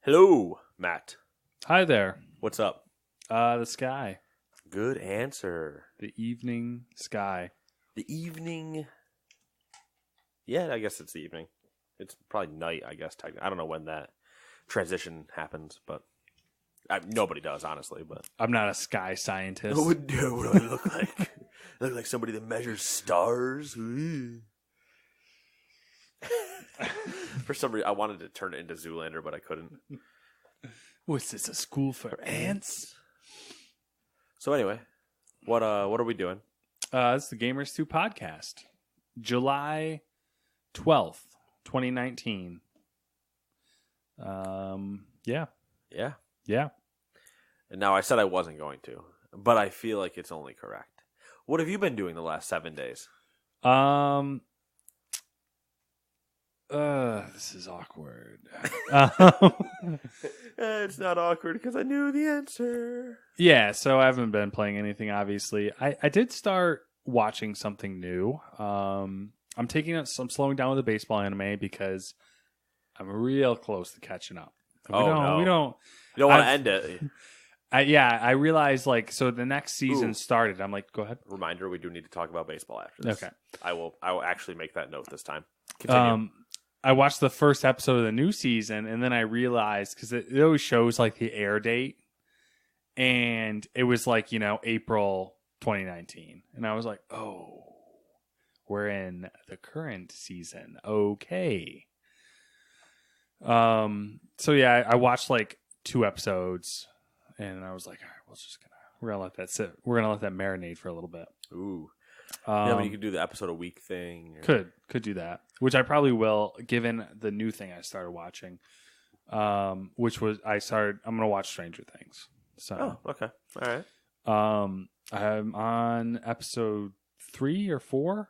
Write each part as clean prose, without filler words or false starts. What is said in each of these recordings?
Hello, Matt. Hi there. What's up? The sky. Good answer. The evening sky. The evening. Yeah, I guess it's the evening. It's probably night, I guess. I don't know when that transition happens, but nobody does, honestly. But I'm not a sky scientist. what do I look like? I look like somebody that measures stars. For some reason, I wanted to turn it into Zoolander, but I couldn't. What's this, a school for ants? So anyway, what are we doing? It's the Gamers 2 podcast. July 12th, 2019. Yeah. Yeah. Yeah. And now I said I wasn't going to, but I feel like it's only correct. What have you been doing the last 7 days? This is awkward. It's not awkward because I knew the answer. Yeah, so I haven't been playing anything, obviously. I did start watching something new. I'm slowing down with the baseball anime because I'm real close to catching up. We don't You don't want to end it. I realized, so the next season started. I'm like, go ahead. Reminder, we do need to talk about baseball after this. Okay. I will actually make that note this time. Continue. I watched the first episode of the new season, and then I realized, because it always shows the air date, and it was April 2019, and I was like, oh, we're in the current season. Okay. So yeah, I watched 2 episodes, and I was like, all right, we're gonna let that sit. We're gonna let that marinate for a little bit. Ooh. Yeah, but you could do the episode a week thing. Could do that, which I probably will, given the new thing I started watching, which was I'm going to watch Stranger Things. So, okay, all right. I'm on episode 3 or 4,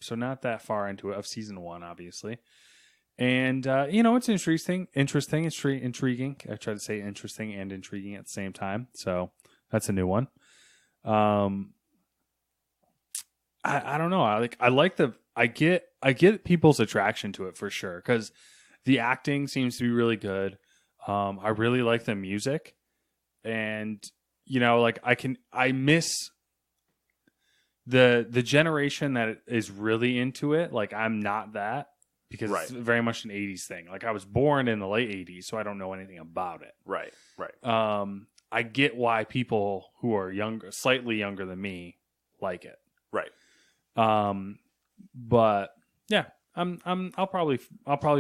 so not that far into it, of season 1, obviously. And it's interesting, intriguing. I try to say interesting and intriguing at the same time, so that's a new one. I don't know. I get people's attraction to it for sure, because the acting seems to be really good. I really like the music, and I miss the generation that is really into it. I'm not that, because It's very much an 80s thing. I was born in the late 80s, so I don't know anything about it. Right. I get why people who are slightly younger than me like it. Right. But yeah, I'll probably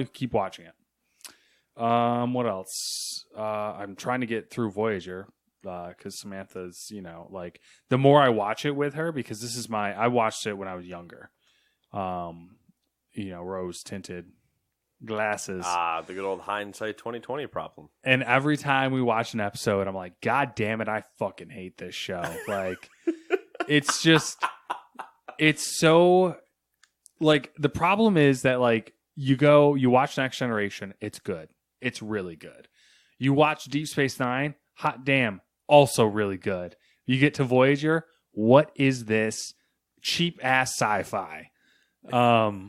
keep watching it. What else? I'm trying to get through Voyager, cause Samantha's, the more I watch it with her, because I watched it when I was younger. Rose tinted glasses. The good old hindsight 2020 problem. And every time we watch an episode, I'm like, God damn it, I fucking hate this show. It's just, it's so, the problem is that, you watch Next Generation, it's good. It's really good. You watch Deep Space Nine, hot damn, also really good. You get to Voyager, what is this cheap ass sci-fi? So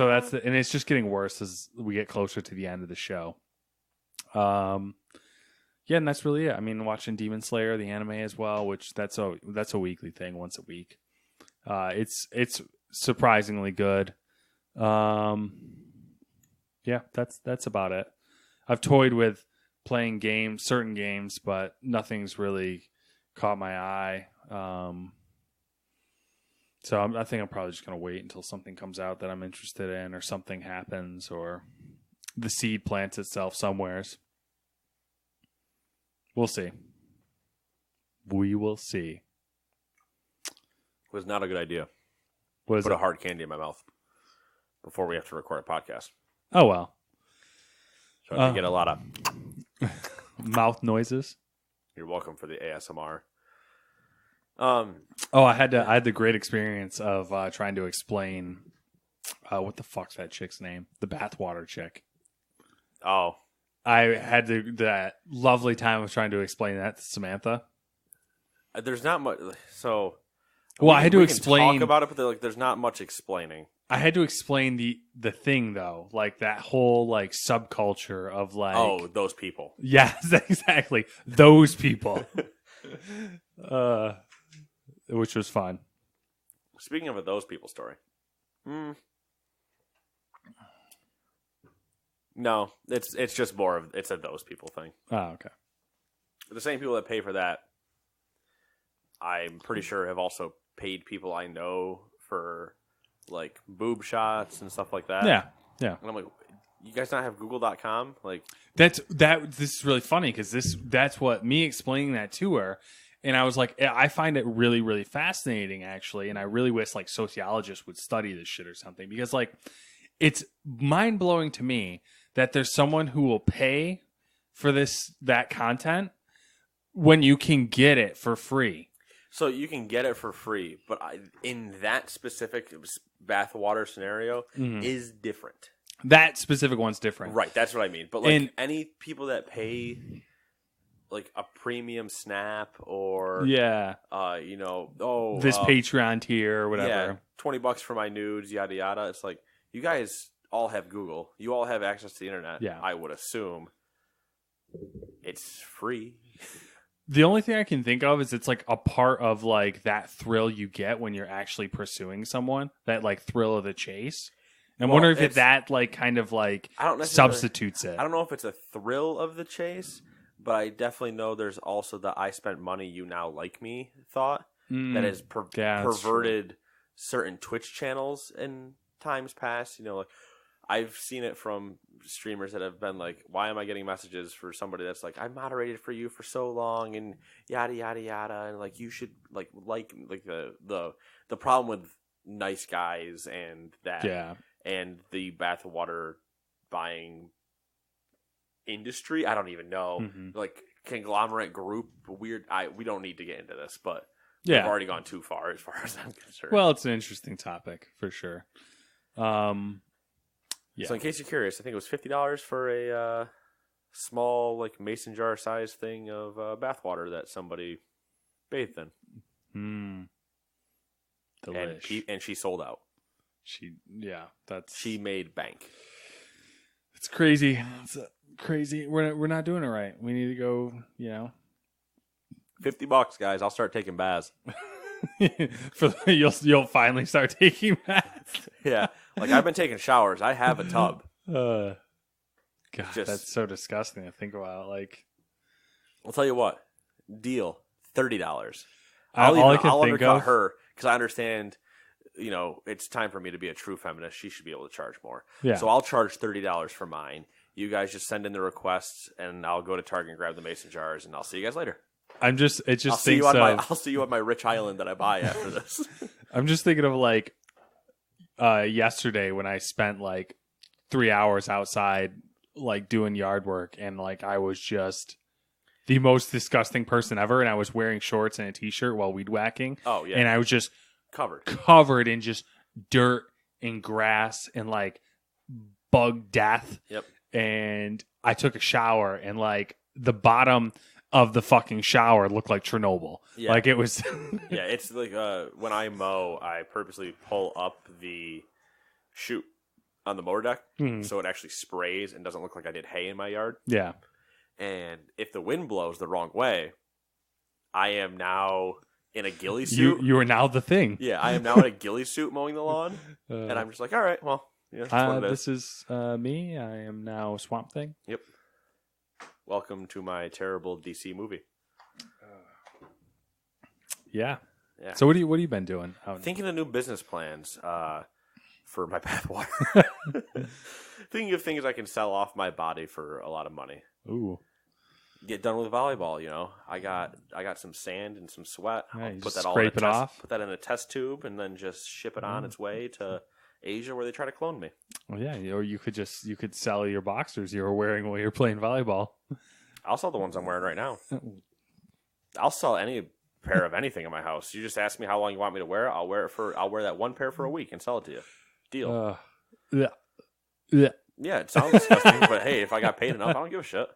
that's and it's just getting worse as we get closer to the end of the show. Yeah, and that's really it. I mean, watching Demon Slayer, the anime as well, which that's a weekly thing, once a week. It's surprisingly good. Yeah, that's about it. I've toyed with playing certain games, but nothing's really caught my eye. So I think I'm probably just going to wait until something comes out that I'm interested in, or something happens, or the seed plants itself somewheres. We'll see. We will see. It was not a good idea. Put a hard candy in my mouth before we have to record a podcast. Oh, well. So I can get a lot of mouth noises. You're welcome for the ASMR. I had the great experience of trying to explain what the fuck's that chick's name? The bathwater chick. Oh. I had that lovely time of trying to explain that to Samantha. There's not much. So, well, I had to explain talk about it, but there's not much explaining. I had to explain the thing though, like that whole like subculture of like, oh, those people. Yes, exactly, those people, which was fun. Speaking of a those people story, no, it's just more of it's a those people thing. Oh, okay. The same people that pay for that, I'm pretty sure have also paid people I know for like boob shots and stuff like that. Yeah. And I'm like, you guys not have Google.com? Like This is really funny because that's what me explaining that to her, and I was like, I find it really, really fascinating actually, and I really wish like sociologists would study this shit or something, because like it's mind blowing to me that there's someone who will pay for that content when you can get it for free. So you can get it for free, but in that specific bathwater scenario is different. That specific one's different. Right, that's what I mean. But like any people that pay like a premium snap or this Patreon tier or whatever. Yeah, $20 for my nudes, yada yada. It's like you guys all have Google. You all have access to the internet. Yeah. I would assume it's free. The only thing I can think of is it's like a part of like that thrill you get when you're actually pursuing someone, that like thrill of the chase. And I wonder if that like kind of like substitutes it. I don't know if it's a thrill of the chase, but I definitely know there's also the I spent money, you now like me thought that has perverted certain Twitch channels in times past. You know, like I've seen it from streamers that have been like, why am I getting messages for somebody that's like, I moderated for you for so long and yada yada yada, and like you should like the problem with nice guys and that and the bathwater buying industry. I don't even know, like conglomerate group weird. We don't need to get into this, but we've already gone too far as I'm concerned. Well, it's an interesting topic for sure. So in case you're curious, I think it was $50 for a small, like mason jar size thing of bathwater that somebody bathed in. Delish. And she sold out. She made bank. It's crazy. It's crazy. We're not doing it right. We need to go. $50, guys. I'll start taking baths. You'll finally start taking baths. Yeah, like I've been taking showers. I have a tub. God, that's so disgusting to think about. Like, I'll tell you what, deal $30. I'll undercut her because I understand. It's time for me to be a true feminist. She should be able to charge more. Yeah. So I'll charge $30 for mine. You guys just send in the requests, and I'll go to Target and grab the mason jars, and I'll see you guys later. I'll see you on my rich island that I buy after this. I'm just thinking of like yesterday when I spent like 3 hours outside like doing yard work, and like I was just the most disgusting person ever, and I was wearing shorts and a t-shirt while weed whacking. Oh yeah. And I was just covered in just dirt and grass and like bug death. Yep. And I took a shower, and like the bottom of the fucking shower looked like Chernobyl. Yeah. Like it was. Yeah, it's like when I mow, I purposely pull up the chute on the mower deck so it actually sprays and doesn't look like I did hay in my yard. Yeah. And if the wind blows the wrong way, I am now in a ghillie suit. You are now the thing. Yeah, I am now in a ghillie suit mowing the lawn, and I'm just like, all right, well, that's what it is. This is me. I am now Swamp Thing. Yep. Welcome to my terrible DC movie. Yeah. So what have you been doing? Thinking of new business plans for my bathwater. Thinking of things I can sell off my body for a lot of money. Ooh. Get done with volleyball, I got some sand and some sweat. Yeah, I'll put that put that in a test tube and then just ship it on its way to Asia where they try to clone me. Well, yeah, or you could sell your boxers you were wearing while you're playing volleyball. I'll sell the ones I'm wearing right now. I'll sell any pair of anything in my house. You just ask me how long you want me to wear it. I'll wear that one pair for a week and sell it to you. Deal. Yeah. Yeah, it sounds disgusting, but hey, if I got paid enough, I don't give a shit.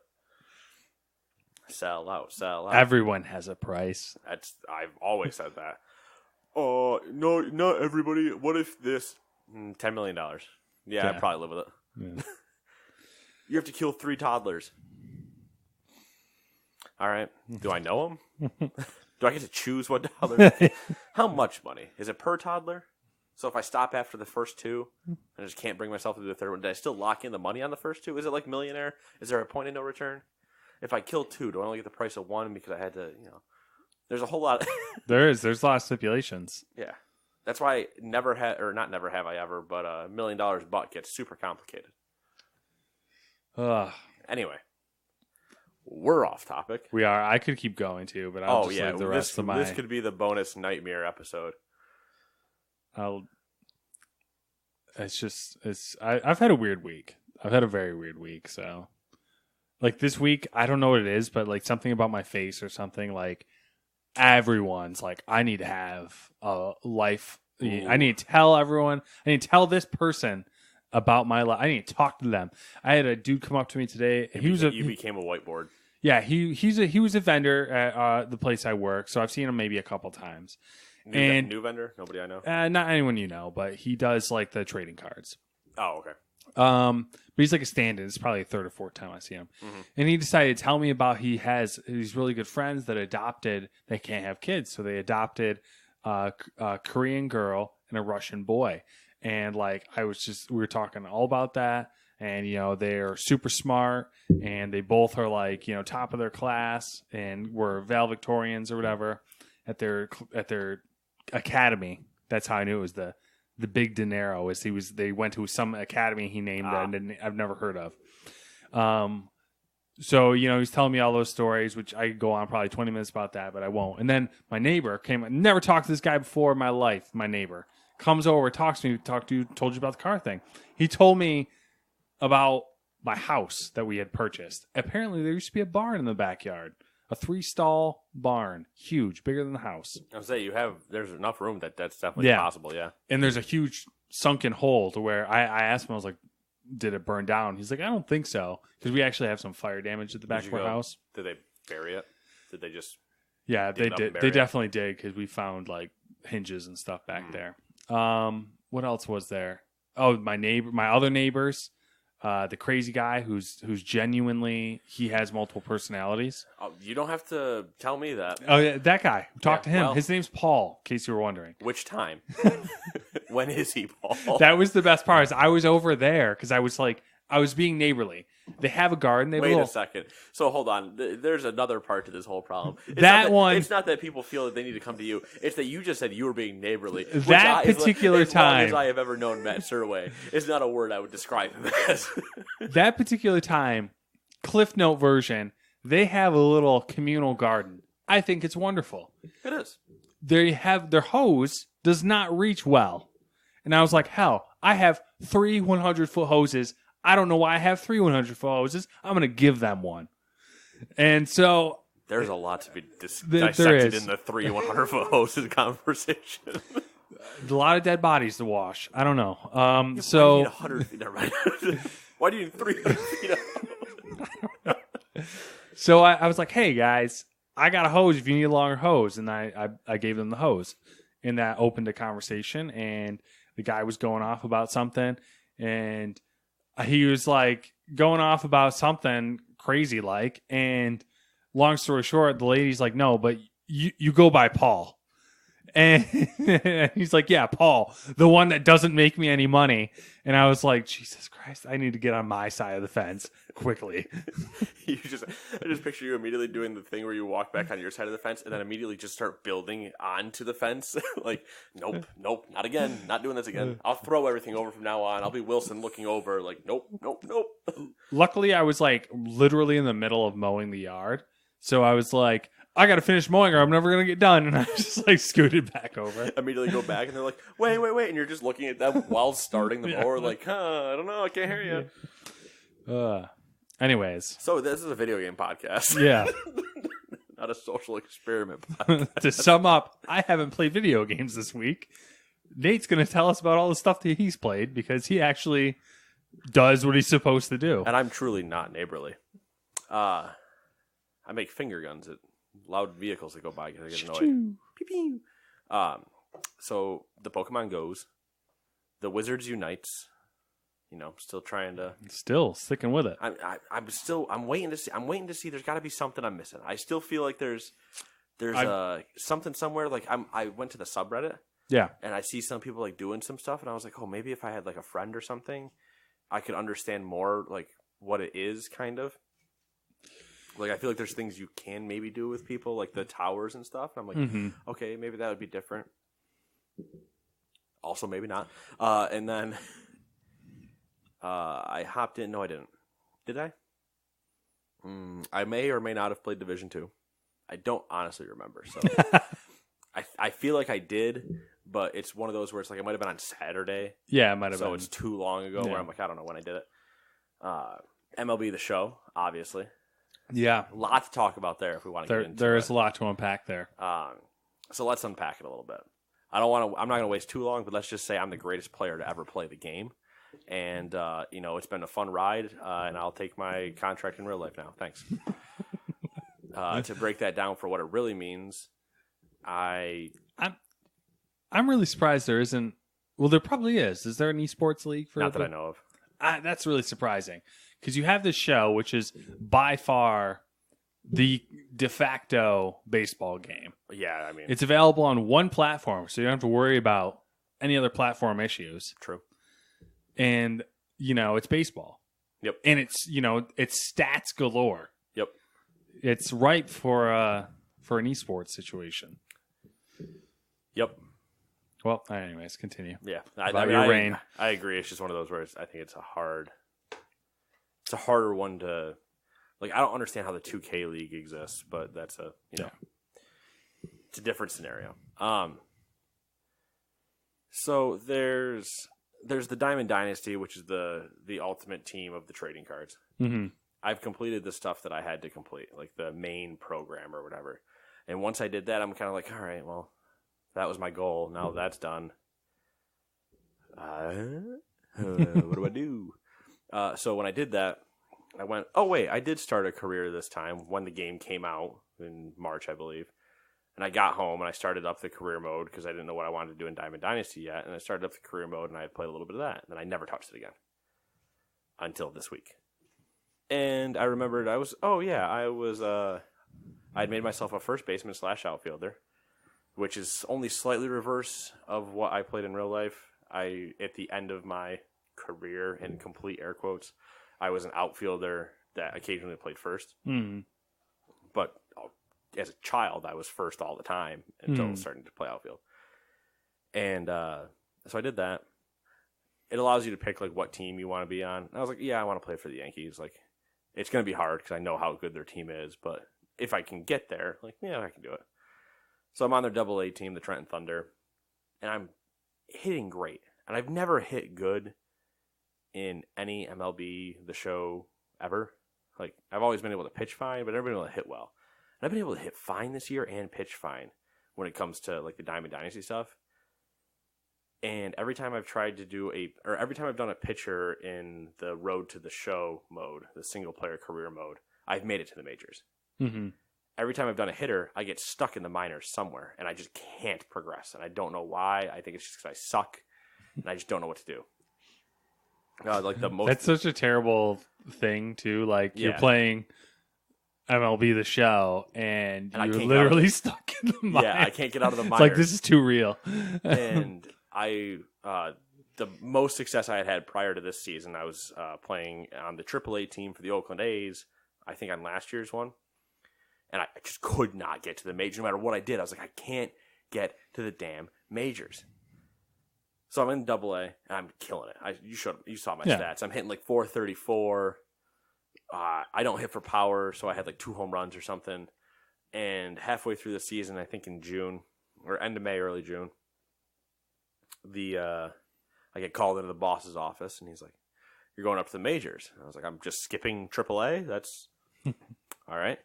Sell out. Everyone has a price. I've always said that. Oh, no, not everybody. What if this? $10 million. Yeah, I'd probably live with it. Yeah. You have to kill 3 toddlers. All right. Do I know them? Do I get to choose what toddler? How much money? Is it per toddler? So if I stop after the first 2 and I just can't bring myself to do the third one, did I still lock in the money on the first 2? Is it like Millionaire? Is there a point of no return? If I kill 2, do I only get the price of 1 because I had to, there's a whole lot. There's a lot of stipulations. Yeah. That's why never have I ever, but $1 million butt gets super complicated. Anyway. We're off topic. We are. I could keep going too, but I'll just leave the rest of my... This could be the bonus nightmare episode. I've had a weird week. I've had a very weird week, so... Like, this week, I don't know what it is, but, like, something about my face or something, like, everyone's like, I need to have a life. Ooh. I need to tell everyone. I need to tell this person about my life. I need to talk to them. I had a dude come up to me today. You became a whiteboard. Yeah, he was a vendor at the place I work, so I've seen him maybe a couple times. New vendor? Nobody I know? Not anyone you know, but he does like the trading cards. Oh, okay. But he's like a stand-in. It's probably the 3rd or 4th time I see him. Mm-hmm. And he decided to tell me about he has these really good friends that adopted. They can't have kids, so they adopted a Korean girl and a Russian boy. And like we were talking all about that. And, they're super smart, and they both are like, top of their class, and were valedictorians or whatever at their academy. That's how I knew it was the big dinero. They went to some academy he named that and I've never heard of. So, he's telling me all those stories, which I could go on probably 20 minutes about that, but I won't. And then my neighbor came. I never talked to this guy before in my life. My neighbor comes over, talks to me, told you about the car thing. He told me about my house that we had purchased. Apparently, there used to be a barn in the backyard, a 3-stall barn, huge, bigger than the house. I was saying there's enough room that's definitely possible. Yeah, and there's a huge sunken hole to where I asked him, I was like, "Did it burn down?" He's like, "I don't think so," because we actually have some fire damage at the back of our house. Did they bury it? Did they just? Yeah, they did. They definitely did because we found like hinges and stuff back there. What else was there? Oh, my other neighbors. The crazy guy who's genuinely, he has multiple personalities. Oh, you don't have to tell me that. Oh, yeah, that guy. Talk to him. Well, his name's Paul, in case you were wondering. Which time? When is he, Paul? That was the best part. I was over there because I was being neighborly. They have a garden. Wait a second. So hold on. There's another part to this whole problem. It's not that people feel that they need to come to you. It's that you just said you were being neighborly. That particular time. As long as I have ever known Matt Surway, it's not a word I would describe him as. That particular time, Cliff Note version, they have a little communal garden. I think it's wonderful. It is. They have their hose does not reach well. And I was like, hell, I have 3 100-foot hoses. I don't know why I have 3 100-foot hoses. I'm going to give them one. And so... There's a lot to be dissected in the 3 100-foot hoses conversation. A lot of dead bodies to wash. I don't know. Why do you need 100 feet? Never mind. Why do you need 300 feet? So I was like, hey, guys, I got a hose if you need a longer hose. And I gave them the hose. And that opened a conversation. And the guy was going off about something. And... he was like going off about something crazy like, and long story short, the lady's like, no, but you go by Paul. And he's like, yeah, Paul, the one that doesn't make me any money. And I was like, Jesus Christ, I need to get on my side of the fence quickly. I just picture you immediately doing the thing where you walk back on your side of the fence and then immediately just start building onto the fence. Like, nope, not again. Not doing this again. I'll throw everything over from now on. I'll be Wilson looking over like, nope. Luckily, I was like literally in the middle of mowing the yard. So I was like, I got to finish mowing or I'm never going to get done. And I just like scooted back over. Immediately go back and they're like, wait. And you're just looking at them while starting the mower like, I don't know. I can't hear you. Anyways. So this is a video game podcast. Yeah. Not a social experiment podcast. To sum up, I haven't played video games this week. Nate's going to tell us about all the stuff that he's played because he actually does what he's supposed to do. And I'm truly not neighborly. I make finger guns at loud vehicles that go by because I get annoyed. Pew, pew. So the Pokemon Go's, the Wizards unites. Still trying to. Still sticking with it. I'm waiting to see. There's got to be something I'm missing. I still feel like there's something somewhere. Like I went to the subreddit. Yeah. And I see some people like doing some stuff, and I was like, oh, maybe if I had like a friend or something, I could understand more like what it is, kind of. Like I feel like there's things you can maybe do with people, like the towers and stuff. And I'm like, okay, maybe that would be different. Also, maybe not. And then I hopped in. No, I didn't. Did I? I may or may not have played Division 2. I don't honestly remember. So I feel like I did, but it's one of those where it's like it might have been on Saturday. Yeah, it might have been. So it's too long ago where I'm like, I don't know when I did it. MLB The Show, obviously. Yeah. A lot to talk about there if we want to get into it. There is a lot to unpack there. So let's unpack it a little bit. I'm not going to waste too long, but let's just say I'm the greatest player to ever play the game. And, it's been a fun ride, and I'll take my contract in real life now. Thanks. To break that down for what it really means, I'm really surprised there isn't. Well, there probably is. Is there an esports league for? Not that I know of. That's really surprising because you have this show, which is by far the de facto baseball game. Yeah, I mean, it's available on one platform, so you don't have to worry about any other platform issues. True. And it's baseball. Yep. And it's stats galore. Yep. It's ripe for an esports situation. Yep. Well, anyways, continue. Yeah. Your reign. I agree. It's just one of those where I think it's a harder one to, like, I don't understand how the 2K league exists, but that's it's a different scenario. So there's the Diamond Dynasty, which is the ultimate team of the trading cards. Mm-hmm. I've completed the stuff that I had to complete, like the main program or whatever. And once I did that, I'm kind of like, all right, well, that was my goal. Now that's done. What do I do? So when I did that, I went, oh, wait, I did start a career this time when the game came out in March, I believe. And I got home and I started up the career mode because I didn't know what I wanted to do in Diamond Dynasty yet. And I started up the career mode and I had played a little bit of that. And then I never touched it again until this week. And I remembered I'd made myself a first baseman / outfielder, which is only slightly reverse of what I played in real life. At the end of my career, in complete air quotes, I was an outfielder that occasionally played first. Mm. But as a child, I was first all the time until starting to play outfield. And so I did that. It allows you to pick like what team you want to be on. And I was like, yeah, I want to play for the Yankees. Like, it's going to be hard because I know how good their team is, but if I can get there, like, yeah, I can do it. So I'm on their AA team, the Trenton Thunder, and I'm hitting great. And I've never hit good in any MLB The Show ever. Like, I've always been able to pitch fine, but I've never been able to hit well. And I've been able to hit fine this year and pitch fine when it comes to like the Diamond Dynasty stuff. And every time I've done a pitcher in the Road to the Show mode, the single player career mode, I've made it to the majors. Mm-hmm. Every time I've done a hitter, I get stuck in the minors somewhere, and I just can't progress. And I don't know why. I think it's just because I suck, and I just don't know what to do. That's such a terrible thing, too. Like, you're playing MLB The Show, and you're literally stuck in the minors. Yeah, I can't get out of the minors. It's like, this is too real. And the most success I had had prior to this season, I was playing on the AAA team for the Oakland A's, I think on last year's one. And I just could not get to the majors. No matter what I did, I was like, I can't get to the damn majors. So I'm in AA, and I'm killing it. You saw my stats. I'm hitting like 434. I don't hit for power, so I had like 2 home runs or something. And halfway through the season, I think in June, or end of May, early June, I get called into the boss's office, and he's like, "You're going up to the majors." And I was like, "I'm just skipping AAA. That's all right."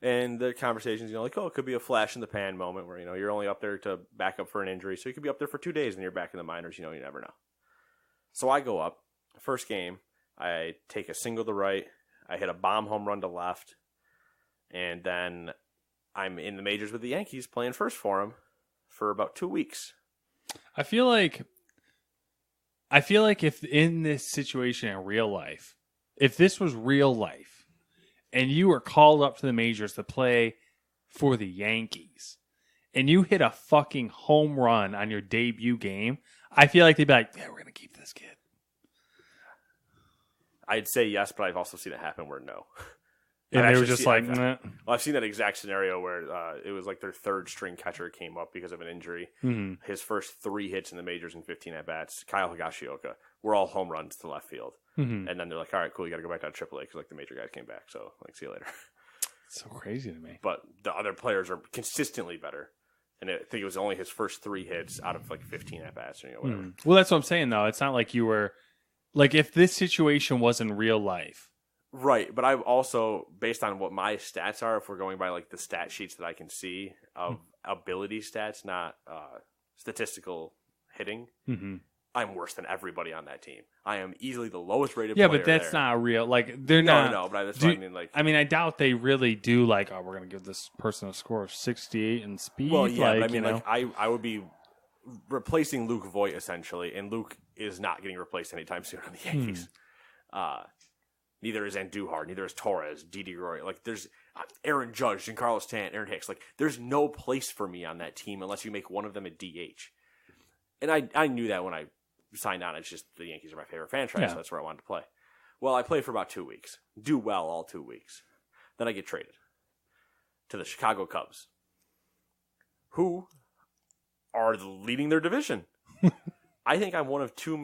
And the conversations, like, oh, it could be a flash in the pan moment where, you're only up there to back up for an injury. So you could be up there for 2 days and you're back in the minors. You never know. So I go up. First game, I take a single to right. I hit a bomb home run to left. And then I'm in the majors with the Yankees playing first for them for about 2 weeks. I feel like I feel like if in this situation in real life, if this was real life, and you were called up to the majors to play for the Yankees, and you hit a fucking home run on your debut game, I feel like they'd be like, yeah, we're going to keep this kid. I'd say yes, but I've also seen it happen where no. And they were just like, nah. Well, I've seen that exact scenario where it was like their third string catcher came up because of an injury. Mm-hmm. His first 3 hits in the majors and 15 at-bats, Kyle Higashioka, were all home runs to left field. Mm-hmm. And then they're like, all right, cool, you got to go back down to AAA because like the major guys came back. So like, see you later. It's so crazy to me. But the other players are consistently better. And I think it was only his first 3 hits out of like 15 at-bats or whatever. Mm. Well, that's what I'm saying, though. It's not like you were... Like, if this situation was in real life... Right, but I've also, based on what my stats are, if we're going by like the stat sheets that I can see of ability stats, not statistical hitting, I'm worse than everybody on that team. I am easily the lowest rated player. Yeah, but that's not real. Like, they're not... No, but that's what I mean. Like, I mean, I doubt they really do, like, oh, we're going to give this person a score of 68 in speed. Well, yeah, like, but I mean, like, I would be replacing Luke Voigt, essentially, and Luke is not getting replaced anytime soon on the Yankees. Neither is Andujar, neither is Torres, Didi Roy. Like, there's Aaron Judge, Giancarlo Stanton, Aaron Hicks. Like, there's no place for me on that team unless you make one of them a DH. And I knew that when I signed on. It's just the Yankees are my favorite franchise, so that's where I wanted to play. Well, I played for about 2 weeks. Do well all 2 weeks. Then I get traded to the Chicago Cubs, who are leading their division. I think I'm one of 2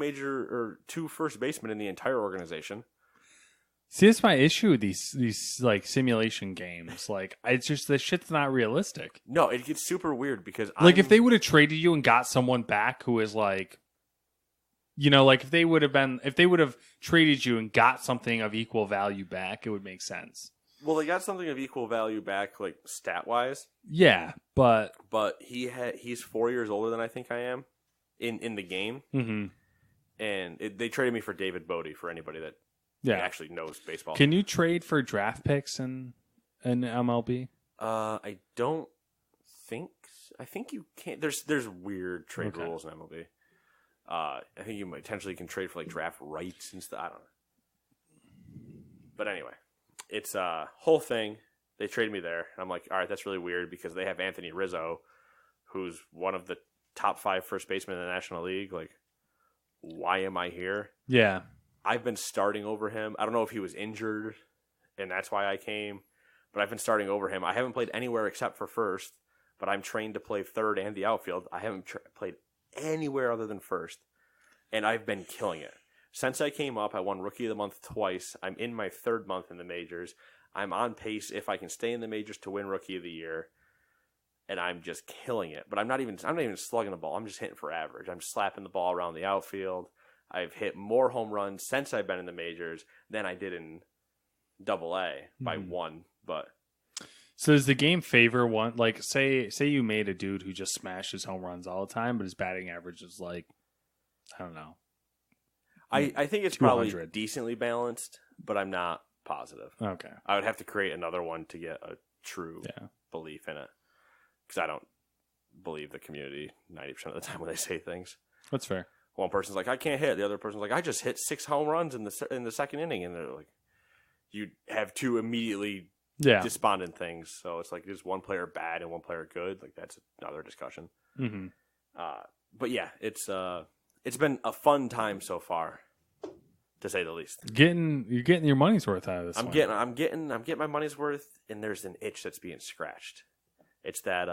first basemen in the entire organization. See, that's my issue with these like simulation games. Like, it's just this shit's not realistic. No, it gets super weird because if they would have traded you and got someone back who is like, you know, like if they would have traded you and got something of equal value back, it would make sense. Well, they got something of equal value back, like stat wise. Yeah, but he's 4 years older than I think I am in the game, and they traded me for David Bodie for anybody that. Yeah, actually knows baseball. Can you trade for draft picks in MLB? I don't think. I think you can't. There's weird trade rules in MLB. I think you potentially can trade for like draft rights and stuff. I don't know. But anyway, it's a whole thing. They traded me there, and I'm like, all right, that's really weird because they have Anthony Rizzo, who's one of the top 5 first basemen in the National League. Like, why am I here? Yeah. I've been starting over him. I don't know if he was injured, and that's why I came, but I've been starting over him. I haven't played anywhere except for first, but I'm trained to play third and the outfield. I haven't played anywhere other than first, and I've been killing it. Since I came up, I won Rookie of the Month twice. I'm in my 3rd month in the majors. I'm on pace, if I can stay in the majors, to win Rookie of the Year, and I'm just killing it. But I'm not even slugging the ball. I'm just hitting for average. I'm slapping the ball around the outfield. I've hit more home runs since I've been in the majors than I did in AA by 1. But so does the game favor one? Like, say you made a dude who just smashes home runs all the time, but his batting average is like, I don't know. I think it's probably decently balanced, but I'm not positive. Okay. I would have to create another one to get a true belief in it, because I don't believe the community 90% of the time when they say things. That's fair. One person's like, I can't hit. The other person's like, I just hit 6 home runs in the 2nd inning. And they're like, you have 2 immediately despondent things. So it's like, is one player bad and one player good? Like, that's another discussion. Mm-hmm. But yeah, it's been a fun time so far, to say the least. You're getting your money's worth out of this. I'm getting my money's worth, and there's an itch that's being scratched. It's that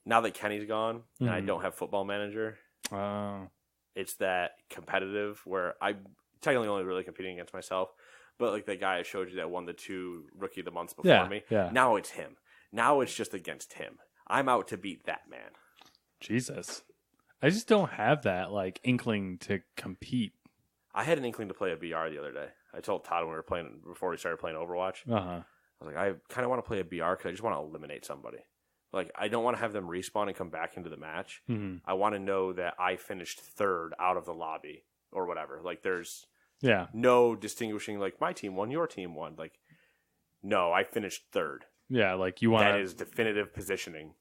now that Kenny's gone and I don't have Football Manager. It's that competitive where I'm technically only really competing against myself, but like the guy I showed you that won the 2 Rookie of the Months before me. Yeah. Now it's him. Now it's just against him. I'm out to beat that man. Jesus, I just don't have that like inkling to compete. I had an inkling to play a BR the other day. I told Todd when we were playing before we started playing Overwatch. I was like, I kind of want to play a BR because I just want to eliminate somebody. Like, I don't want to have them respawn and come back into the match. I want to know that I finished 3rd out of the lobby or whatever. Like, there's no distinguishing, like, my team won, your team won. Like, no, I finished 3rd. Yeah, like, you want that is definitive positioning.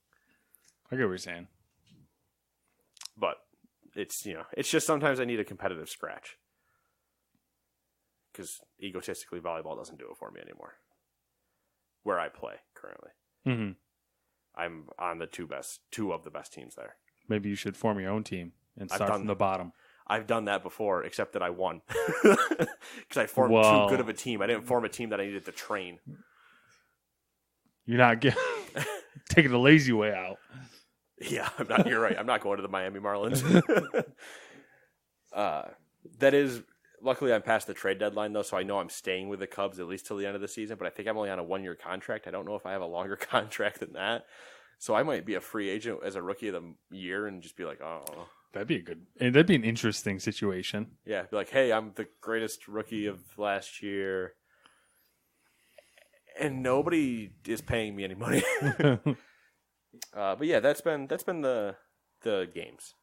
I get what you're saying. But it's just sometimes I need a competitive scratch. Because egotistically, volleyball doesn't do it for me anymore. Where I play currently. Mm-hmm. I'm on the two of the best teams there. Maybe you should form your own team and start from the bottom. I've done that before, except that I won. Because I formed too good of a team. I didn't form a team that I needed to train. You're not taking the lazy way out. Yeah, you're right. I'm not going to the Miami Marlins. That is... Luckily, I'm past the trade deadline, though, so I know I'm staying with the Cubs at least till the end of the season, but I think I'm only on a 1-year contract. I don't know if I have a longer contract than that. So I might be a free agent as a rookie of the year and just be like, oh. That'd be an interesting situation. Yeah, be like, hey, I'm the greatest rookie of last year, and nobody is paying me any money. But yeah, that's been the games.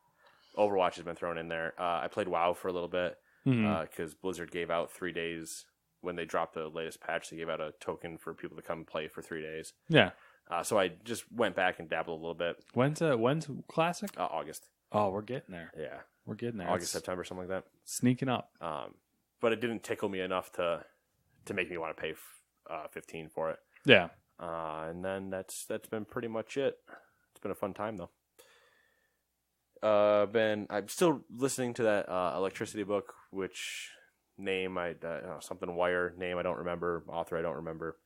Overwatch has been thrown in there. I played WoW for a little bit. Because Blizzard gave out 3 days when they dropped the latest patch. They gave out a token for people to come play for 3 days. Yeah. So I just went back and dabbled a little bit. When's Classic? August. Oh, we're getting there. Yeah, we're getting there. August, September, something like that. Sneaking up. But it didn't tickle me enough to make me want to pay $15 for it. Yeah. And then that's been pretty much it. It's been a fun time though. I'm still listening to that Electricity book, which name something Wire name I don't remember, author I don't remember.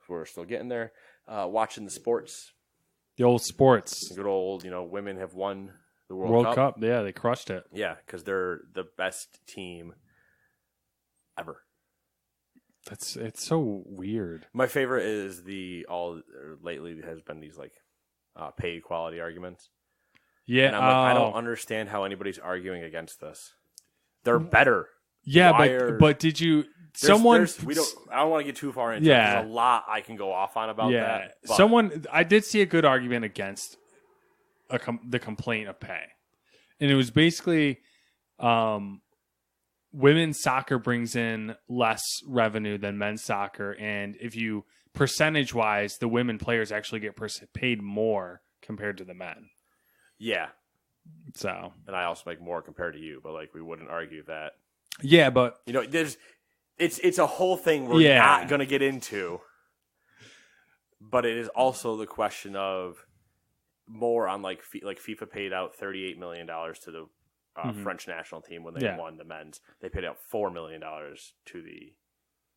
We're still getting there. Watching the sports, the old sports, good old women have won the World Cup. Yeah, they crushed it. Yeah, because they're the best team ever. It's so weird. My favorite is lately has been these pay equality arguments. Yeah, and I'm I don't understand how anybody's arguing against this. They're better. Yeah, but did you? I don't want to get too far into it. There's a lot I can go off on about that. But. I did see a good argument against the complaint of pay, and it was basically, women's soccer brings in less revenue than men's soccer, and if you percentage wise, the women players actually get paid more compared to the men. Yeah. So. And I also make more compared to you, but we wouldn't argue that. Yeah, but it's a whole thing we're not going to get into. But it is also the question of more on FIFA paid out $38 million to the French national team when they won the men's. They paid out $4 million to the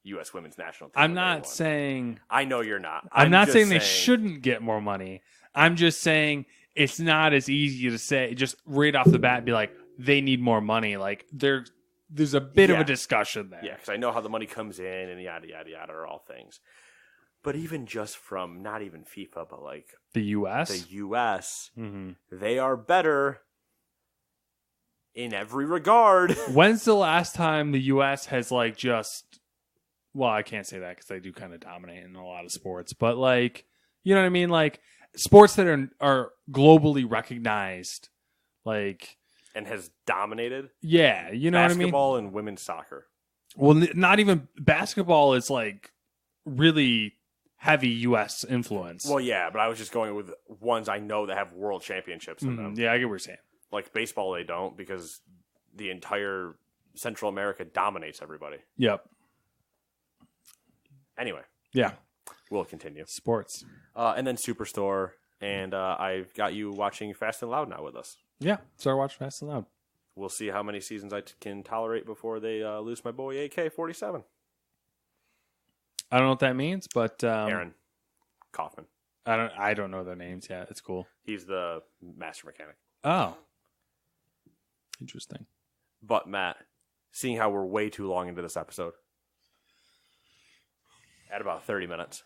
U.S. women's national team. I'm not saying. I know you're not. I'm not saying they shouldn't get more money. I'm just saying. It's not as easy to say just right off the bat. Be like they need more money. There's a bit of a discussion there. Yeah, because I know how the money comes in and yada yada yada are all things. But even just from not even FIFA, but the U.S., they are better in every regard. When's the last time the U.S. has just? Well, I can't say that because they do kind of dominate in a lot of sports, but you know what I mean, sports that are globally recognized, and has dominated. Yeah, you know what I mean. Basketball and women's soccer. Well, not even basketball is really heavy U.S. influence. Well, yeah, but I was just going with ones I know that have world championships in them. Yeah, I get what you're saying. Baseball, they don't because the entire Central America dominates everybody. Yep. Anyway. Yeah. We'll continue. Sports. And then Superstore. And I've got you watching Fast and Loud now with us. Yeah. Start watching Fast and Loud. We'll see how many seasons I can tolerate before they lose my boy AK-47. I don't know what that means, but... Aaron Kaufman. I don't know their names yet. It's cool. He's the master mechanic. Oh. Interesting. But, Matt, seeing how we're way too long into this episode, at about 30 minutes,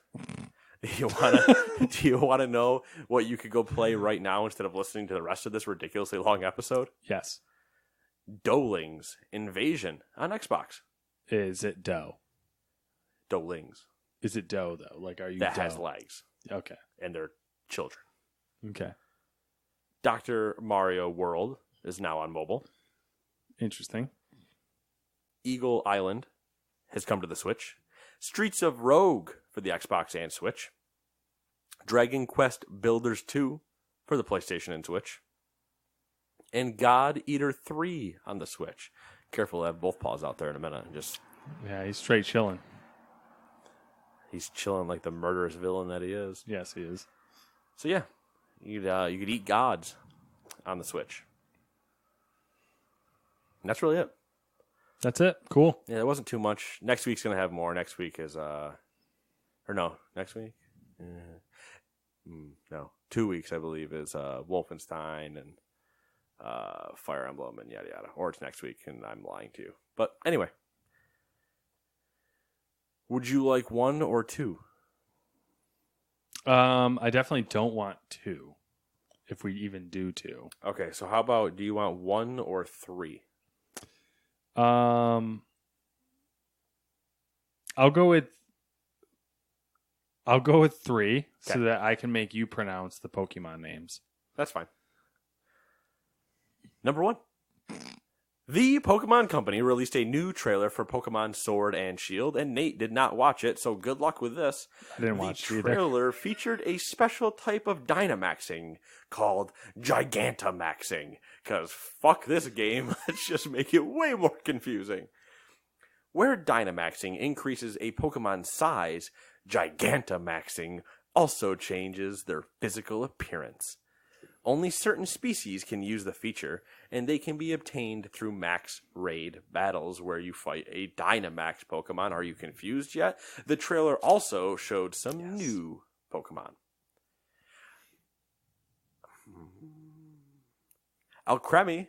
do you want to know what you could go play right now instead of listening to the rest of this ridiculously long episode? Yes. Doeling's Invasion on Xbox. Is it dough? Doeling's. Is it dough, though? Are you that dough? has legs. Okay. And they're children. Okay. Dr. Mario World is now on mobile. Interesting. Eagle Island has come to the Switch. Streets of Rogue for the Xbox and Switch. Dragon Quest Builders 2 for the PlayStation and Switch. and God Eater 3 on the Switch. Careful, I have both paws out there in a minute. Yeah, he's straight chilling. He's chilling like the murderous villain that he is. Yes, he is. So yeah, you could eat gods on the Switch. And that's really it. That's it. Cool. Yeah, it wasn't too much. Next week's going to have more. Next week is, next week? No, 2 weeks, I believe, is Wolfenstein and Fire Emblem and yada yada. Or it's next week, and I'm lying to you. But anyway. Would you like 1 or 2? I definitely don't want 2. If we even do 2. Okay, so how about, do you want 1 or 3? I'll go with 3 so that I can make you pronounce the Pokemon names. That's fine. Number 1. The Pokemon Company released a new trailer for Pokemon Sword and Shield, and Nate did not watch it, so good luck with this. I didn't watch it either. The trailer featured a special type of Dynamaxing called Gigantamaxing. Because fuck this game, let's just make it way more confusing. Where Dynamaxing increases a Pokemon's size, Gigantamaxing also changes their physical appearance. Only certain species can use the feature, and they can be obtained through max raid battles where you fight a Dynamax Pokemon. Are you confused yet? The trailer also showed some new Pokemon. Alcremie.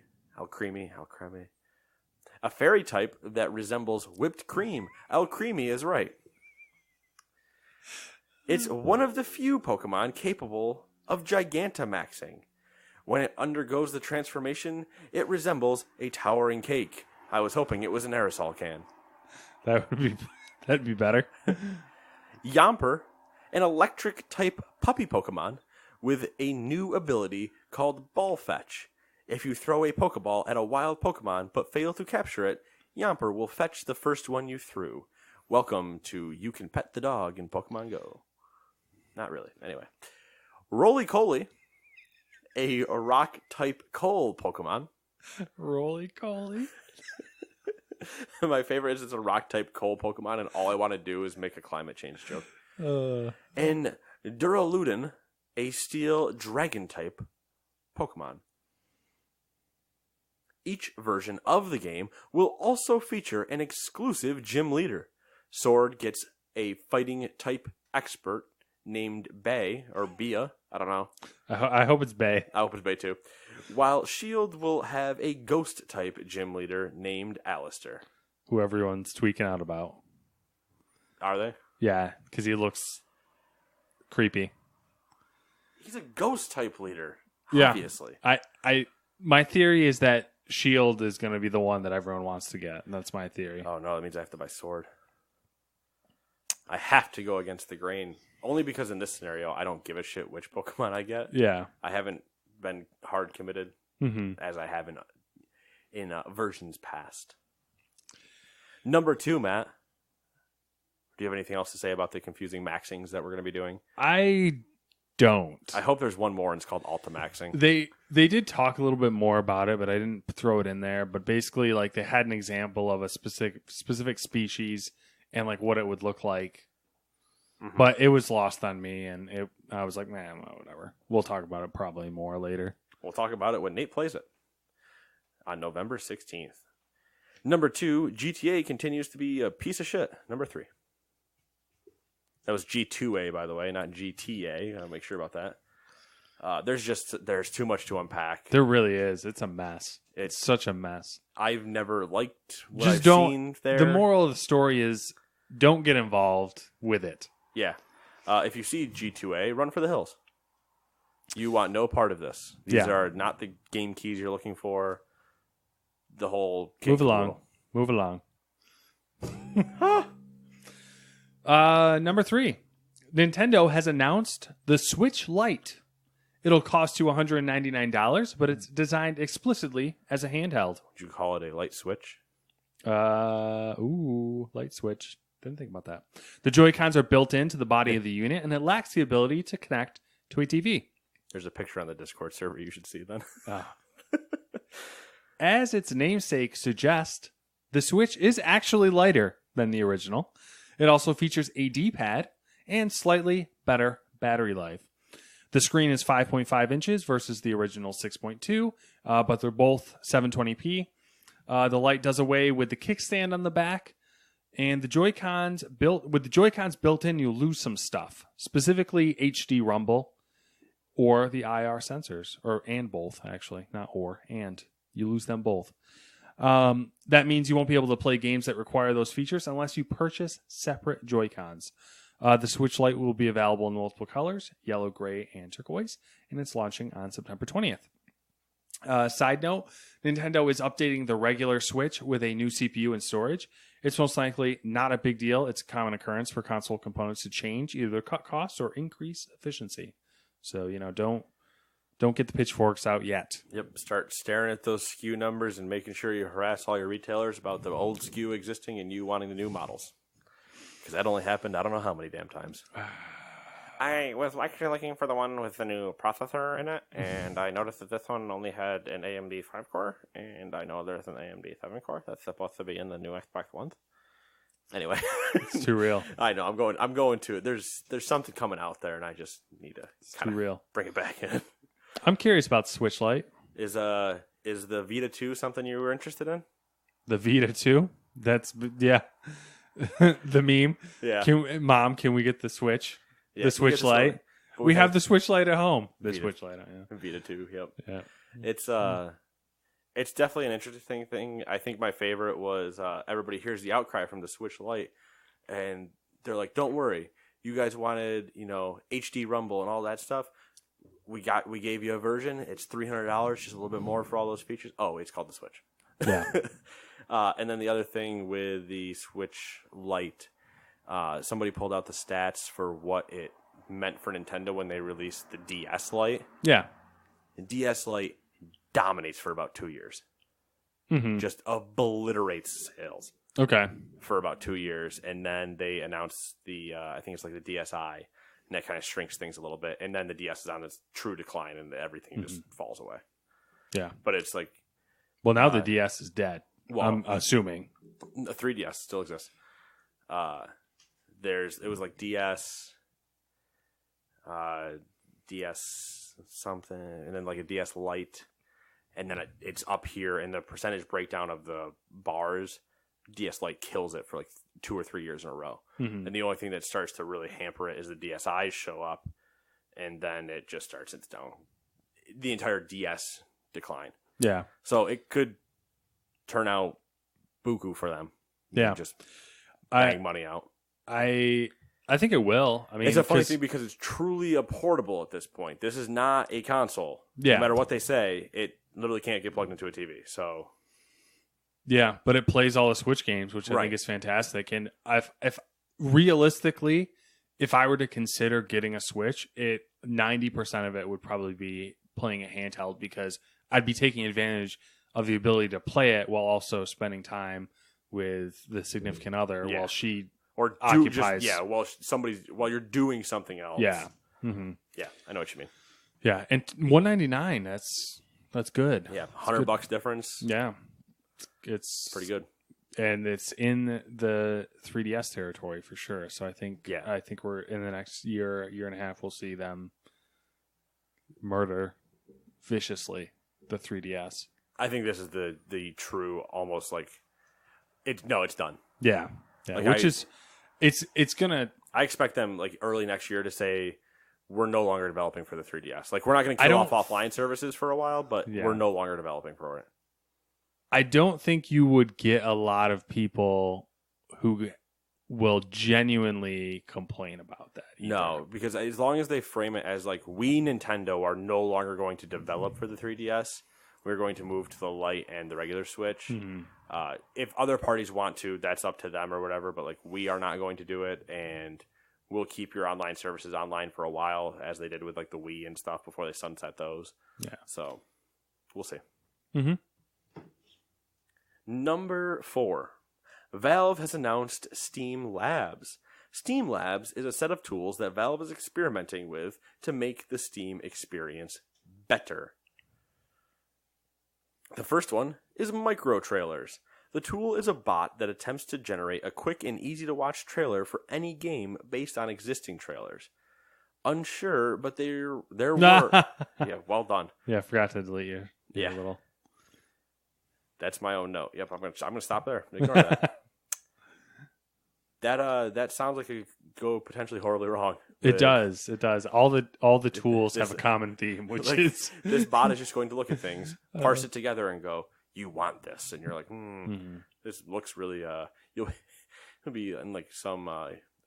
A fairy type that resembles whipped cream. Alcremie is right. It's one of the few Pokemon capable of Gigantamaxing. When it undergoes the transformation, it resembles a towering cake. I was hoping it was an aerosol can. That'd be better. Yamper, an electric type puppy Pokemon with a new ability called Ball Fetch. If you throw a Pokeball at a wild Pokemon but fail to capture it, Yamper will fetch the first one you threw. Welcome to You Can Pet the Dog in Pokemon Go. Not really. Anyway. Roly-Coly, a rock-type coal Pokemon. Roly-Coly? My favorite is it's a rock-type coal Pokemon, and all I want to do is make a climate change joke. And Duraludon, a steel dragon-type Pokemon. Each version of the game will also feature an exclusive gym leader. Sword gets a fighting-type expert named Bay, or Bia, I don't know. I hope it's Bay. I hope it's Bay too. While Shield will have a ghost-type gym leader named Alistair. Who everyone's tweaking out about. Are they? Yeah, because he looks creepy. He's a ghost-type leader, obviously. My theory is that Shield is going to be the one that everyone wants to get, and that's my theory. Oh no, that means I have to buy Sword. I have to go against the grain. Only because in this scenario, I don't give a shit which Pokemon I get. Yeah. I haven't been hard committed as I have in versions past. Number 2, Matt. Do you have anything else to say about the confusing maxings that we're going to be doing? I don't. I hope there's one more and it's called Ultimaxing. They did talk a little bit more about it, but I didn't throw it in there. But basically, like, they had an example of a specific species and like what it would look like. But it was lost on me, and I was like, man, well, whatever. We'll talk about it probably more later. We'll talk about it when Nate plays it on November 16th. Number 2, GTA continues to be a piece of shit. Number 3. That was G2A, by the way, not GTA. I'll make sure about that. There's too much to unpack. There really is. It's a mess. It's such a mess. I've never liked what I've seen there. The moral of the story is don't get involved with it. Yeah. If you see G2A, run for the hills. You want no part of this. These are not the game keys you're looking for. The whole... Move along. Number 3. Nintendo has announced the Switch Lite. It'll cost you $199, but it's designed explicitly as a handheld. Would you call it a light switch? Light switch. Didn't think about that. The Joy-Cons are built into the body of the unit, and it lacks the ability to connect to a TV. There's a picture on the Discord server you should see then. as its namesake suggests, the Switch is actually lighter than the original. It also features a D-pad and slightly better battery life. The screen is 5.5 inches versus the original 6.2, but they're both 720p. The Lite does away with the kickstand on the back, and the Joy-Cons built in, you'll lose some stuff, specifically HD rumble or the IR sensors, and both actually, not or, and you lose them both. That means you won't be able to play games that require those features unless you purchase separate Joy-Cons. The Switch Lite will be available in multiple colors, yellow, gray, and turquoise, and it's launching on September 20th. Side note, Nintendo is updating the regular Switch with a new CPU and storage. It's most likely not a big deal. It's a common occurrence for console components to change, either cut costs or increase efficiency. So, don't get the pitchforks out yet. Yep, start staring at those SKU numbers and making sure you harass all your retailers about the old SKU existing and you wanting the new models. Because that only happened I don't know how many damn times. I was actually looking for the one with the new processor in it, and I noticed that this one only had an AMD 5-core, and I know there's an AMD 7-core that's supposed to be in the new Xbox One. Anyway, it's too real. I know. I'm going to it. There's something coming out there, and I just need to kind of bring it back in. I'm curious about Switch Lite. Is the Vita 2 something you were interested in? The Vita 2? That's the meme. Yeah. Can we get the Switch? Yeah, the Switch Lite. We have the Switch Lite at home. The Switch Lite, yeah. Vita 2. Yep. Yeah. It's definitely an interesting thing. I think my favorite was everybody hears the outcry from the Switch Lite, and they're like, "Don't worry, you guys wanted HD Rumble and all that stuff. We gave you a version. It's $300, just a little bit more for all those features. Oh, it's called the Switch." Yeah. And then the other thing with the Switch Lite, somebody pulled out the stats for what it meant for Nintendo when they released the DS Lite. Yeah. The DS Lite dominates for about 2 years. Mm-hmm. Just obliterates sales. Okay. For about 2 years. And then they announced I think it's like the DSi, and that kind of shrinks things a little bit. And then the DS is on this true decline, and everything just falls away. Yeah. But it's like... Well, now the DS is dead. Well, I'm assuming. The 3DS still exists. It was like DS something, and then like a DS Lite, and then it's up here in the percentage breakdown of the bars. DS Lite kills it for like 2 or 3 years in a row. Mm-hmm. And the only thing that starts to really hamper it is the DSi's show up, and then it just starts its down. The entire DS decline. Yeah. So it could turn out buku for them. Yeah. Just bang money out. I think it will. I mean, it's a funny thing because it's truly a portable at this point. This is not a console. Yeah. No matter what they say, it literally can't get plugged into a TV. So. Yeah, but it plays all the Switch games, which I think is fantastic. And if realistically, if I were to consider getting a Switch, 90% of it would probably be playing a handheld, because I'd be taking advantage of the ability to play it while also spending time with the significant other while she occupies. While you're doing something else. Yeah. Mm-hmm. Yeah, I know what you mean. Yeah, and $199, that's good. Yeah, $100 difference. Yeah. It's pretty good. And it's in the 3DS territory for sure. So I think we're in the next year and a half, we'll see them murder viciously the 3DS. I think this is the true, almost like it's done. Yeah. Like it's gonna. I expect them like early next year to say we're no longer developing for the 3DS. Like we're not going to kill off offline services for a while, but we're no longer developing for it. I don't think you would get a lot of people who will genuinely complain about that either. No, because as long as they frame it as like, we Nintendo are no longer going to develop for the 3DS, we're going to move to the Lite and the regular Switch. Mm-hmm. If other parties want to, that's up to them or whatever, but like we are not going to do it, and we'll keep your online services online for a while, as they did with like the Wii and stuff before they sunset those. Yeah. So we'll see. Mm-hmm. Number 4. Valve has announced Steam Labs. Steam Labs is a set of tools that Valve is experimenting with to make the Steam experience better. The first one is micro trailers. The tool is a bot that attempts to generate a quick and easy to watch trailer for any game based on existing trailers. Unsure, but there were yeah, well done. Yeah, I forgot to delete you. Yeah, little. That's my own note. Yep, I'm gonna stop there. Ignore that. That sounds like it could go potentially horribly wrong. It does. All the tools have a common theme, which like, is this bot is just going to look at things, parse it together, and go, "You want this?" And you're like, This looks really. You'll be in like some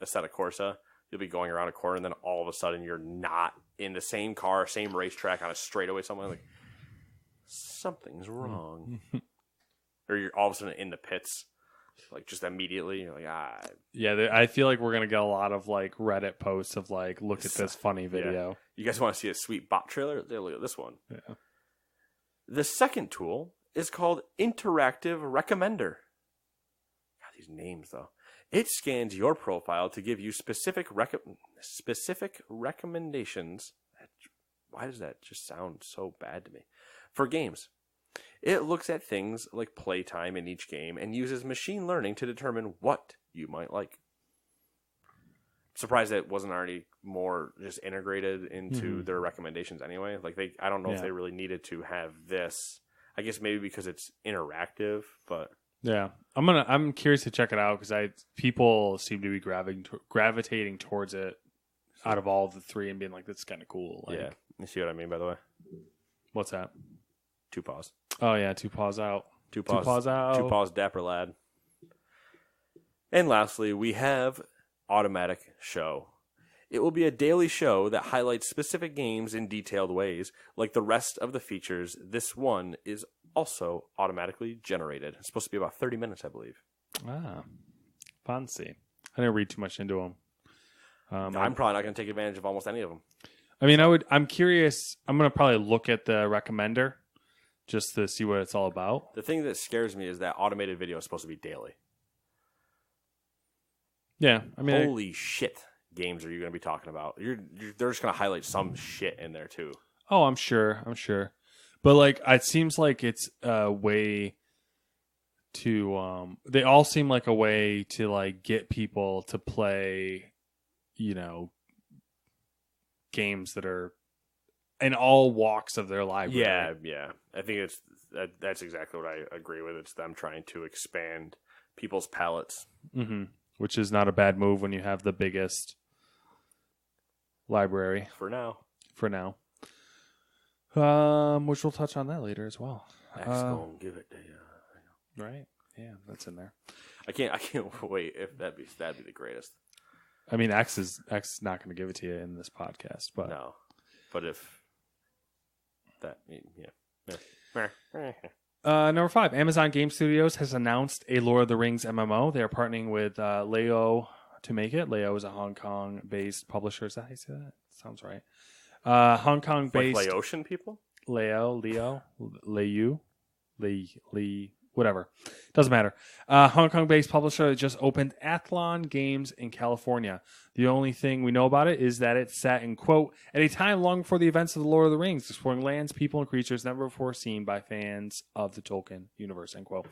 Assetto Corsa. You'll be going around a corner, and then all of a sudden you're not in the same car, same racetrack on a straightaway. Somewhere like something's wrong, or you're all of a sudden in the pits. Like just immediately, you're like, Yeah, I feel like we're gonna get a lot of like Reddit posts of like, look at this funny video. Yeah. You guys want to see a sweet bot trailer? Look at this one. Yeah. The second tool is called Interactive Recommender. God, these names though. It scans your profile to give you specific recommendations. Why does that just sound so bad to me? For games. It looks at things like playtime in each game and uses machine learning to determine what you might like. Surprised that it wasn't already more just integrated into their recommendations anyway. Like I don't know if they really needed to have this. I guess maybe because it's interactive, but yeah, I'm curious to check it out because people seem to be gravitating towards it out of all of the three and being like, that's kind of cool. Like, yeah, you see what I mean, by the way? What's that? 2 paws. Oh yeah, 2 paws out. 2 paws out. 2 paws dapper lad. And lastly, we have Automatic Show. It will be a daily show that highlights specific games in detailed ways. Like the rest of the features, this one is also automatically generated. It's supposed to be about 30 minutes, I believe. Fancy. I didn't read too much into them. I'm probably not going to take advantage of almost any of them. I mean, I'm curious. I'm going to probably look at the recommender just to see what it's all about. The thing that scares me is that automated video is supposed to be daily. Yeah, I mean, holy shit, games are you going to be talking about? They're just going to highlight some shit in there too. Oh, I'm sure. But like, it seems like it's a way to. They all seem like a way to like get people to play, games that are in all walks of their library. Yeah. I think that's exactly what I agree with. It's them trying to expand people's palettes. Mm-hmm. Which is not a bad move when you have the biggest library. For now. Which we'll touch on that later as well. X gonna give it to you. Right? Yeah, that's in there. I can't wait if that'd be the greatest. I mean, X is not going to give it to you in this podcast, but no. But if that, yeah. Number 5, Amazon Game Studios has announced a Lord of the Rings MMO. They are partnering with Leo to make it. Leo is a Hong Kong-based publisher. Is that how you say that? Sounds right. Hong Kong-based... Like Laotian people? Leo, whatever. Doesn't matter. Hong Kong-based publisher that just opened Athlon Games in California. The only thing we know about it is that it's set in, quote, at a time long before the events of The Lord of the Rings, exploring lands, people, and creatures never before seen by fans of the Tolkien universe, end quote.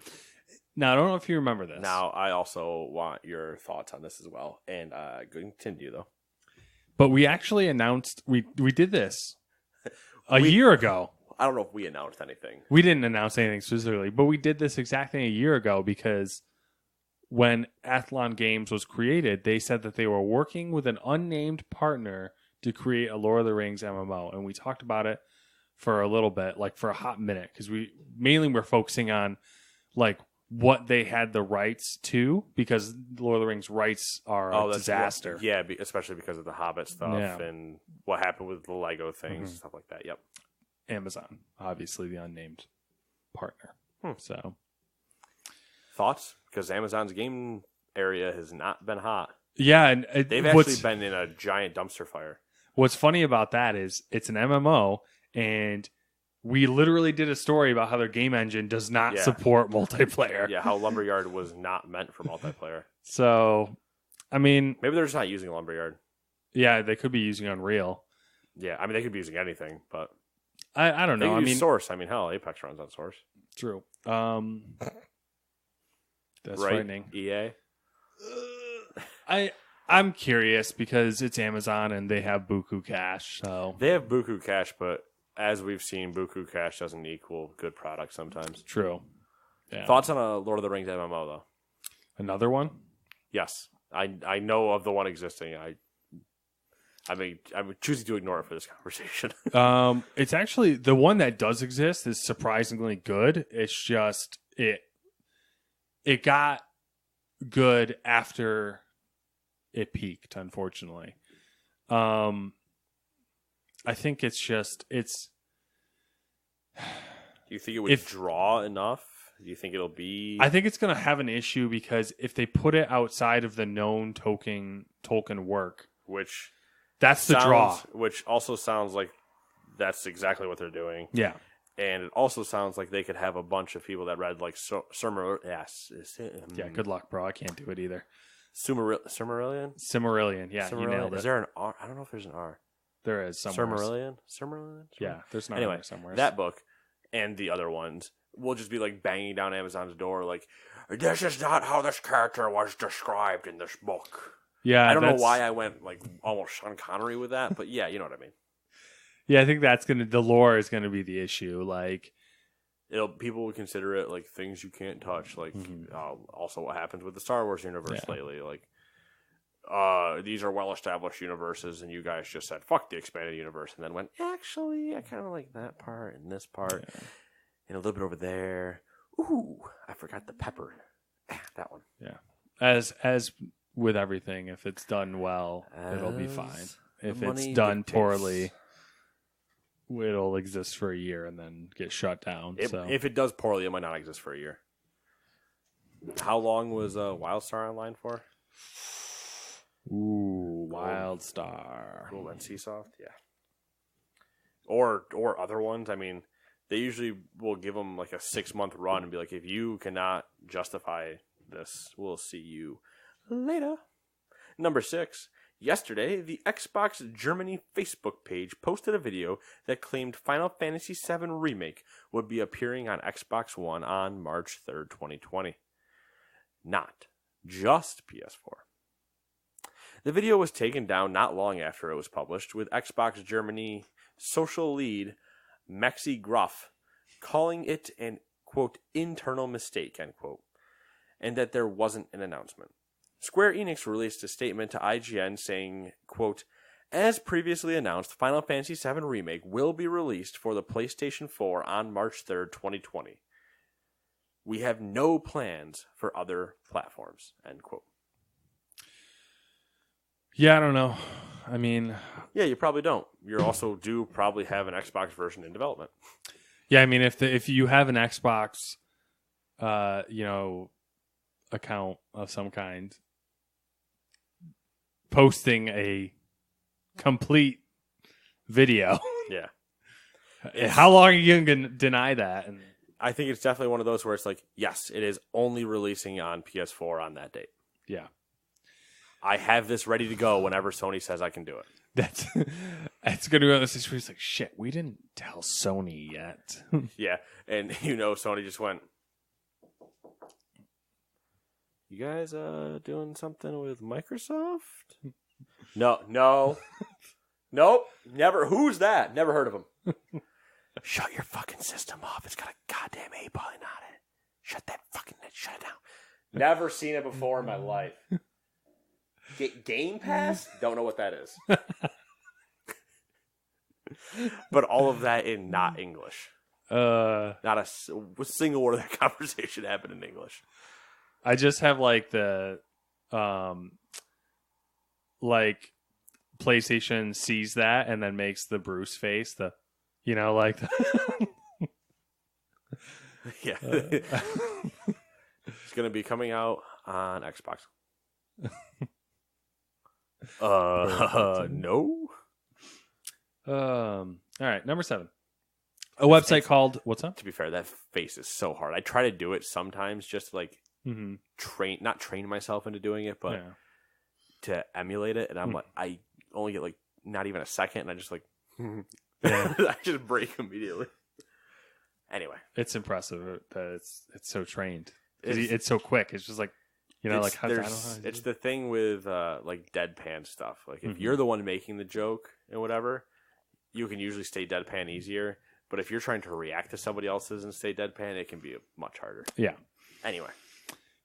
Now, I don't know if you remember this. Now, I also want your thoughts on this as well. And continue, though. But we actually announced, we did this a year ago. I don't know if we announced anything. We didn't announce anything specifically, but we did this exactly a year ago because when Athlon Games was created, they said that they were working with an unnamed partner to create a Lord of the Rings MMO. And we talked about it for a little bit, like for a hot minute, because we mainly were focusing on like what they had the rights to, because Lord of the Rings rights are a disaster. Yeah, especially because of the Hobbit stuff and what happened with the Lego things and stuff like that. Yep. Amazon, obviously the unnamed partner. So, thoughts? Because Amazon's game area has not been hot. Yeah, and they've actually been in a giant dumpster fire. What's funny about that is it's an MMO, and we literally did a story about how their game engine does not support multiplayer. Yeah, how Lumberyard was not meant for multiplayer. So, I mean, maybe they're just not using Lumberyard. Yeah, they could be using Unreal. Yeah, I mean they could be using anything, but I don't know. I mean, Source. I mean, hell, Apex runs on Source. True. That's right? frightening. EA. I'm curious because it's Amazon and they have buku cash. So they have buku cash, but as we've seen, buku cash doesn't equal good product sometimes. True. Yeah. Thoughts on a Lord of the Rings MMO though? Another one? Yes, I know of the one existing. I'm choosing to ignore it for this conversation. It's actually the one that does exist is surprisingly good. It's just it got good after it peaked, unfortunately. I think it's just Do you think it would draw enough? Do you think it'll be? I think it's going to have an issue because if they put it outside of the known Tolkien work, which that's the draw. Which also sounds like that's exactly what they're doing. Yeah. And it also sounds like they could have a bunch of people that read like Silmarillion. Yeah, good luck, bro. I can't do it either. Silmarillion? Silmarillion. Yeah, you nailed it. Is there an R? I don't know if there's an R. There is somewhere. Silmarillion? Yeah, there's not anyway, somewhere. That book and the other ones will just be like banging down Amazon's door like, this is not how this character was described in this book. Yeah, I don't know why I went like almost Sean Connery with that, but yeah, you know what I mean. Yeah, I think the lore is gonna be the issue. Like, people would consider it like things you can't touch. Like, also what happens with the Star Wars universe lately. Like, these are well-established universes, and you guys just said fuck the expanded universe, and then went actually I kind of like that part and this part, and a little bit over there. Ooh, I forgot the pepper. That one. Yeah, as with everything, if it's done well, it'll be fine. If it's done poorly, it'll exist for a year and then get shut down. If it does poorly, it might not exist for a year. How long was WildStar online for? Ooh, WildStar. Cool, and Seasoft, yeah. Or other ones. I mean, they usually will give them like a 6-month run and be like, if you cannot justify this, we'll see you later. Number 6. Yesterday, the Xbox Germany Facebook page posted a video that claimed Final Fantasy VII Remake would be appearing on Xbox One on March 3rd, 2020. Not just PS4. The video was taken down not long after it was published, with Xbox Germany social lead Maxi Gruff calling it an, quote, internal mistake, end quote, and that there wasn't an announcement. Square Enix released a statement to IGN saying, quote, as previously announced, Final Fantasy VII Remake will be released for the PlayStation 4 on March 3rd, 2020. We have no plans for other platforms, end quote. Yeah, I don't know. I mean... Yeah, you probably don't. You also do probably have an Xbox version in development. Yeah, I mean, if you have an Xbox, account of some kind, posting a complete video. Yeah. How long are you going to deny that? And I think it's definitely one of those where it's like, yes, it is only releasing on PS4 on that date. Yeah. I have this ready to go whenever Sony says I can do it. It's going to be one of those things where it's like, shit, we didn't tell Sony yet. Yeah. And, Sony just went, you guys doing something with Microsoft? No. Nope. Never. Who's that? Never heard of him. Shut your fucking system off. It's got a goddamn A-button on it. Shut it down. Never seen it before in my life. Game Pass? Don't know what that is. But all of that in not English. Not a single word of that conversation happened in English. I just have like the PlayStation sees that and then makes the Bruce face, like the yeah. It's going to be coming out on Xbox. No. All right, number 7. A website called what's up? To be fair, that face is so hard. I try to do it sometimes, just to like not train myself into doing it, but to emulate it. And I'm like, I only get like not even a second, and I just like Yeah. I just break immediately. Anyway, it's impressive that it's so trained. It's so quick. It's just like, you know, like it's the thing with like deadpan stuff. Like if you're the one making the joke and whatever, you can usually stay deadpan easier. But if you're trying to react to somebody else's and stay deadpan, it can be much harder. Yeah. Anyway.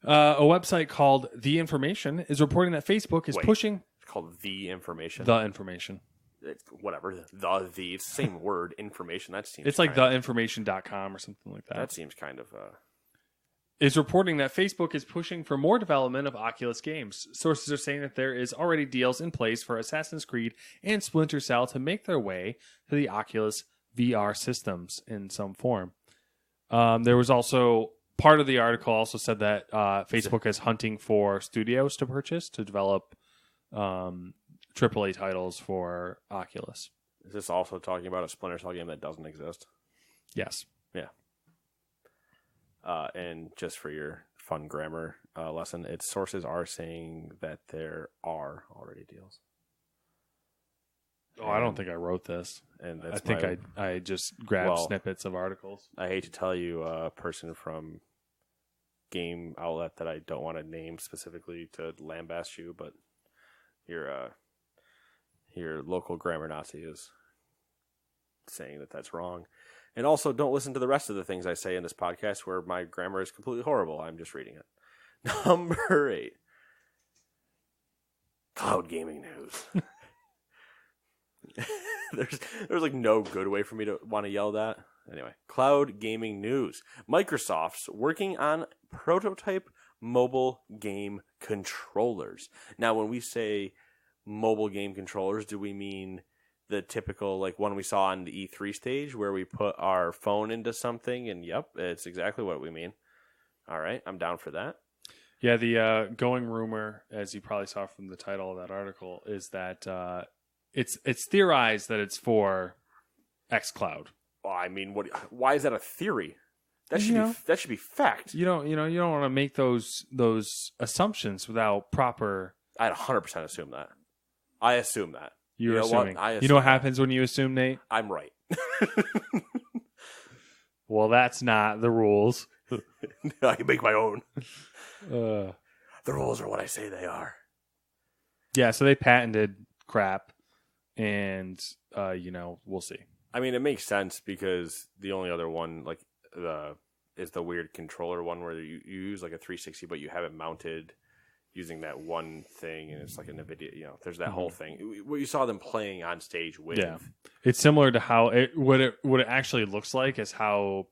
A website called The Information is reporting that Facebook is pushing... It's called The Information? The Information. It's whatever. It's the same word, information. That seems... It's like theinformation.com or something like that. That seems kind of... Is reporting that Facebook is pushing for more development of Oculus games. Sources are saying that there is already deals in place for Assassin's Creed and Splinter Cell to make their way to the Oculus VR systems in some form. There was also... Part of the article also said that Facebook is hunting for studios to purchase to develop AAA titles for Oculus. Is this also talking about a Splinter Cell game that doesn't exist? Yes. Yeah. And just for your fun grammar lesson, its sources are saying that there are already deals. Oh, I don't think I wrote this. And I think I just grabbed snippets of articles. I hate to tell you, a person from game outlet that I don't want to name specifically to lambaste you, but your local grammar Nazi is saying that that's wrong. And also, don't listen to the rest of the things I say in this podcast where my grammar is completely horrible. I'm just reading it. Number 8. Cloud gaming news. There's like no good way for me to want to yell that. Anyway, cloud gaming news. Microsoft's working on prototype mobile game controllers. Now, when we say mobile game controllers, do we mean the typical like one we saw on the E3 stage where we put our phone into something? And yep, it's exactly what we mean. All right, I'm down for that. Yeah, the going rumor, as you probably saw from the title of that article, is that it's theorized that it's for xCloud. Well, I mean, why is that a theory? That should be fact. You don't want to make those assumptions without proper. I'd 100% assume that. I assume that. You're assuming. You know what happens when you assume, Nate? I'm right. Well, that's not the rules. I can make my own. The rules are what I say they are. Yeah, so they patented crap, and we'll see. I mean, it makes sense because the only other one is the weird controller one where you use like a 360, but you have it mounted using that one thing, and it's like a NVIDIA. There's that whole thing. What you saw them playing on stage with. Yeah, it's similar to how what it actually looks like is how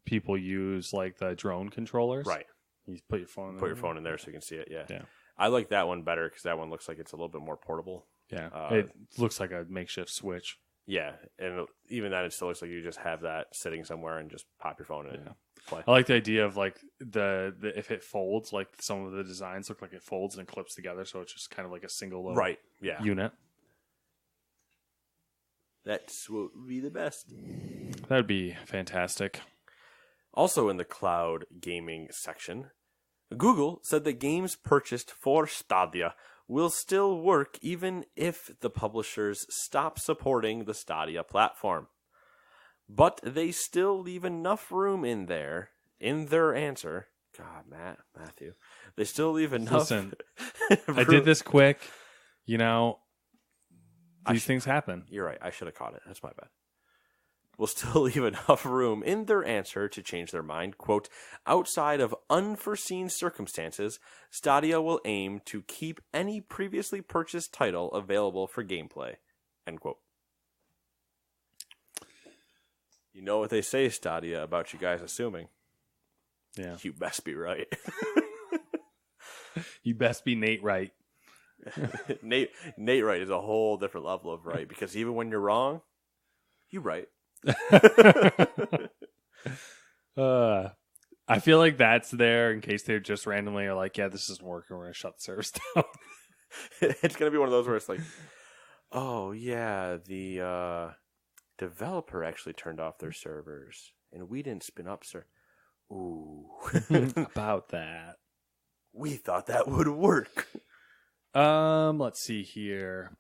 people use like the drone controllers. Right. You put your phone in there so you can see it. Yeah. Yeah. I like that one better because that one looks like it's a little bit more portable. Yeah. It looks like a makeshift switch. Yeah, and even then, it still looks like you just have that sitting somewhere and just pop your phone in and play. I like the idea of like the if it folds, like some of the designs look like it folds and clips together, so it's just kind of like a single little unit. That's what would be the best. That'd be fantastic. Also in the cloud gaming section, Google said that games purchased for Stadia will still work even if the publishers stop supporting the Stadia platform. But they still leave enough room in their answer. God, Matthew. They still leave enough. Listen, I did this quick. These things happen. You're right. I should have caught it. That's my bad. Will still leave enough room in their answer to change their mind. Quote, outside of unforeseen circumstances, Stadia will aim to keep any previously purchased title available for gameplay. End quote. You know what they say, Stadia, about you guys assuming. Yeah. You best be right. You best be Nate right. Nate right is a whole different level of right, because even when you're wrong, you're right. I feel like that's there in case they just randomly are like, yeah, this isn't working, we're going to shut the service down. It's going to be one of those where it's like, oh, yeah, the developer actually turned off their servers, and we didn't spin up, sir. Ooh. About that. We thought that would work. Let's see here.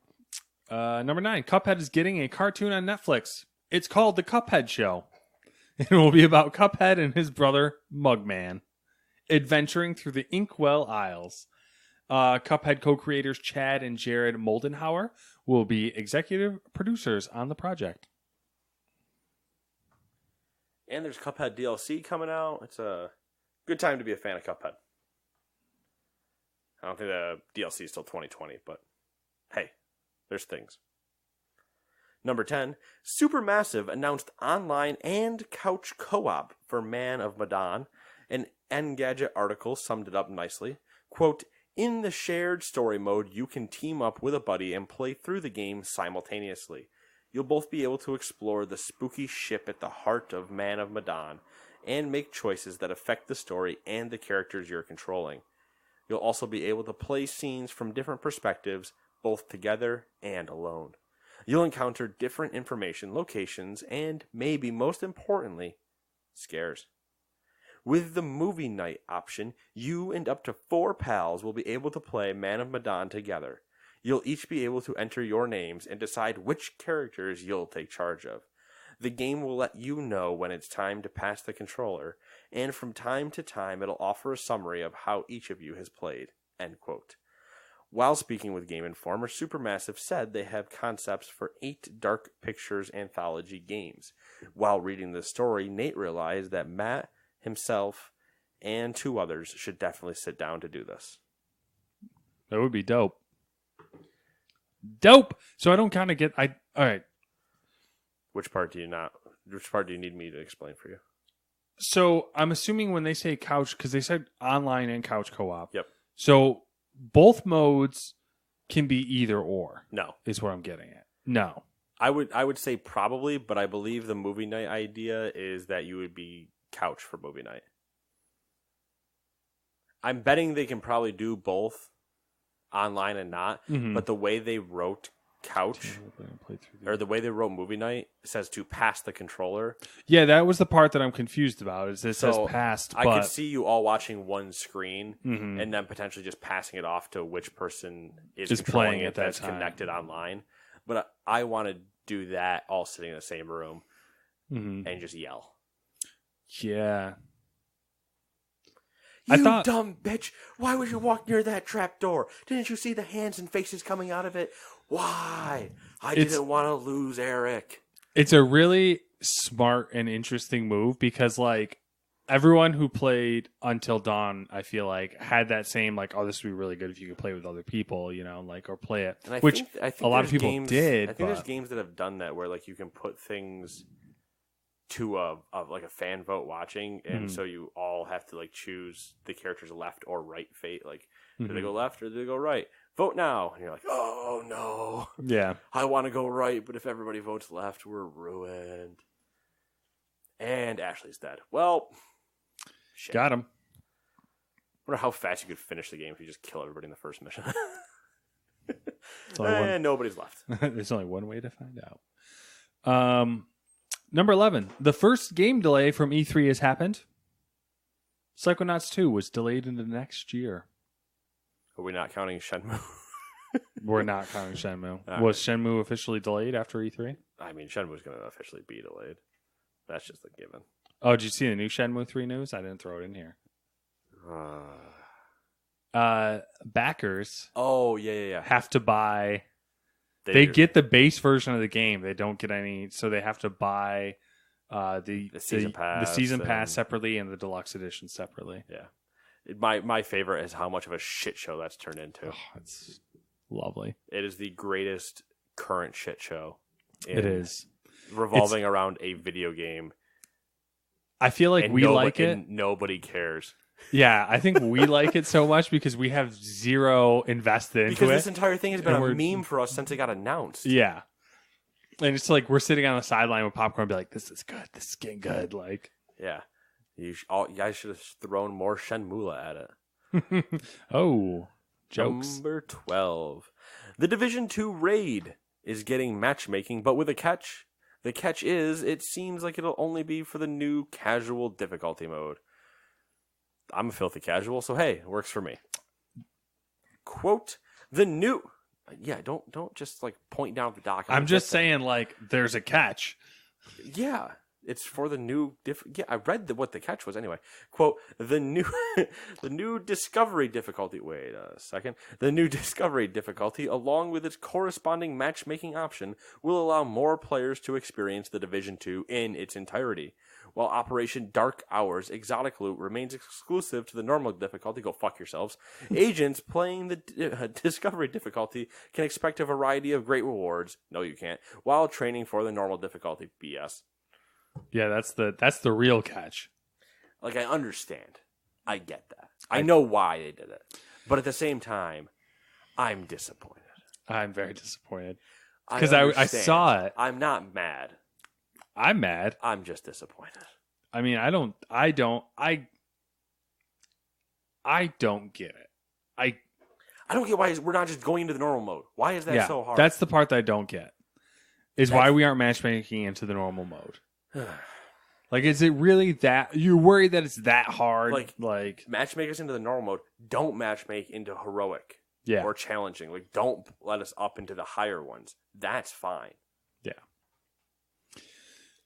Number 9, Cuphead is getting a cartoon on Netflix. It's called The Cuphead Show. It will be about Cuphead and his brother, Mugman, adventuring through the Inkwell Isles. Cuphead co-creators Chad and Jared Moldenhauer will be executive producers on the project. And there's Cuphead DLC coming out. It's a good time to be a fan of Cuphead. I don't think the DLC is till 2020, but hey, there's things. Number 10, Supermassive announced online and couch co-op for Man of Medan. An Engadget article summed it up nicely. Quote, in the shared story mode, you can team up with a buddy and play through the game simultaneously. You'll both be able to explore the spooky ship at the heart of Man of Medan and make choices that affect the story and the characters you're controlling. You'll also be able to play scenes from different perspectives, both together and alone. You'll encounter different information, locations, and, maybe most importantly, scares. With the movie night option, you and up to 4 pals will be able to play Man of Medan together. You'll each be able to enter your names and decide which characters you'll take charge of. The game will let you know when it's time to pass the controller, and from time to time it'll offer a summary of how each of you has played. End quote. While speaking with Game Informer, Supermassive said they have concepts for 8 Dark Pictures anthology games. While reading the story, Nate realized that Matt, himself, and 2 others should definitely sit down to do this. That would be dope. Dope! So I don't kind of get... All right. Which part do you need me to explain for you? So I'm assuming when they say couch, because they said online and couch co-op. Yep. So both modes can be either or. No. Is what I'm getting at. No. I would say probably, but I believe the movie night idea is that you would be couch for movie night. I'm betting they can probably do both online and not, but the way they wrote couch or the way they wrote movie night says to pass the controller. Yeah, that was the part that I'm confused about. Is it says passed? I could see you all watching one screen and then potentially just passing it off to which person is playing it that's connected online. But I want to do that all sitting in the same room and just yell. Yeah. You dumb bitch! Why would you walk near that trap door? Didn't you see the hands and faces coming out of it? Why? I didn't want to lose Eric. It's a really smart and interesting move because, like, everyone who played Until Dawn, I feel like, had that same, like, oh, this would be really good if you could play with other people, you know, like, or play it. And which I think a lot of people did. I think there's games that have done that where, like, you can put things to a fan vote watching, and so you all have to, like, choose the character's left or right fate. Like, do they go left or do they go right? Vote now. And you're like, oh, no. Yeah. I want to go right, but if everybody votes left, we're ruined. And Ashley's dead. Well, shit. Got him. I wonder how fast you could finish the game if you just kill everybody in the first mission. And nobody's left. There's only one way to find out. Number 11. The first game delay from E3 has happened. Psychonauts 2 was delayed into next year. Are we not counting Shenmue? We're not counting Shenmue. All was Shenmue officially delayed after E3? I mean, Shenmue's going to officially be delayed. That's just a given. Oh, did you see the new Shenmue 3 news? I didn't throw it in here. Backers. Oh, yeah. Have to buy. They get the base version of the game. They don't get any, so they have to buy the season pass separately and the deluxe edition separately. Yeah. My favorite is how much of a shit show that's turned into. Oh, it's lovely. It is the greatest current shit show. It is. Revolving around a video game. I feel like we like it. And nobody cares. Yeah, I think we like it so much because we have zero invested into it. Because this entire thing has been a meme for us since it got announced. Yeah. And it's like we're sitting on the sideline with popcorn and be like, this is good. This is getting good. Like, yeah. You guys should have thrown more Shenmue at it. Oh, jokes. Number 12. The Division 2 Raid is getting matchmaking, but with a catch. The catch is, it seems like it'll only be for the new casual difficulty mode. I'm a filthy casual, so hey, it works for me. Quote, the new Yeah, don't just like point down at the dock. I'm just saying, like, there's a catch. Yeah, it's for the new Yeah, I read what the catch was anyway. Quote, the new discovery difficulty. Wait a second. The new discovery difficulty, along with its corresponding matchmaking option, will allow more players to experience the Division 2 in its entirety. While Operation Dark Hours Exotic Loot remains exclusive to the normal difficulty, go fuck yourselves, agents playing the discovery difficulty can expect a variety of great rewards. No, you can't. While training for the normal difficulty. BS. Yeah, that's the real catch. Like, I understand. I get that. I know why they did it. But at the same time, I'm disappointed. I'm very disappointed. Because I saw it. I'm not mad. I'm mad. I'm just disappointed. I mean, I don't get it. I don't get why we're not just going into the normal mode. Why is that so hard? That's the part that I don't get. Why we aren't matchmaking into the normal mode. Like, is it really that you're worried that it's that hard? Like matchmake us into the normal mode. Don't matchmake into heroic. Yeah. Or challenging. Like, don't let us up into the higher ones. That's fine. Yeah.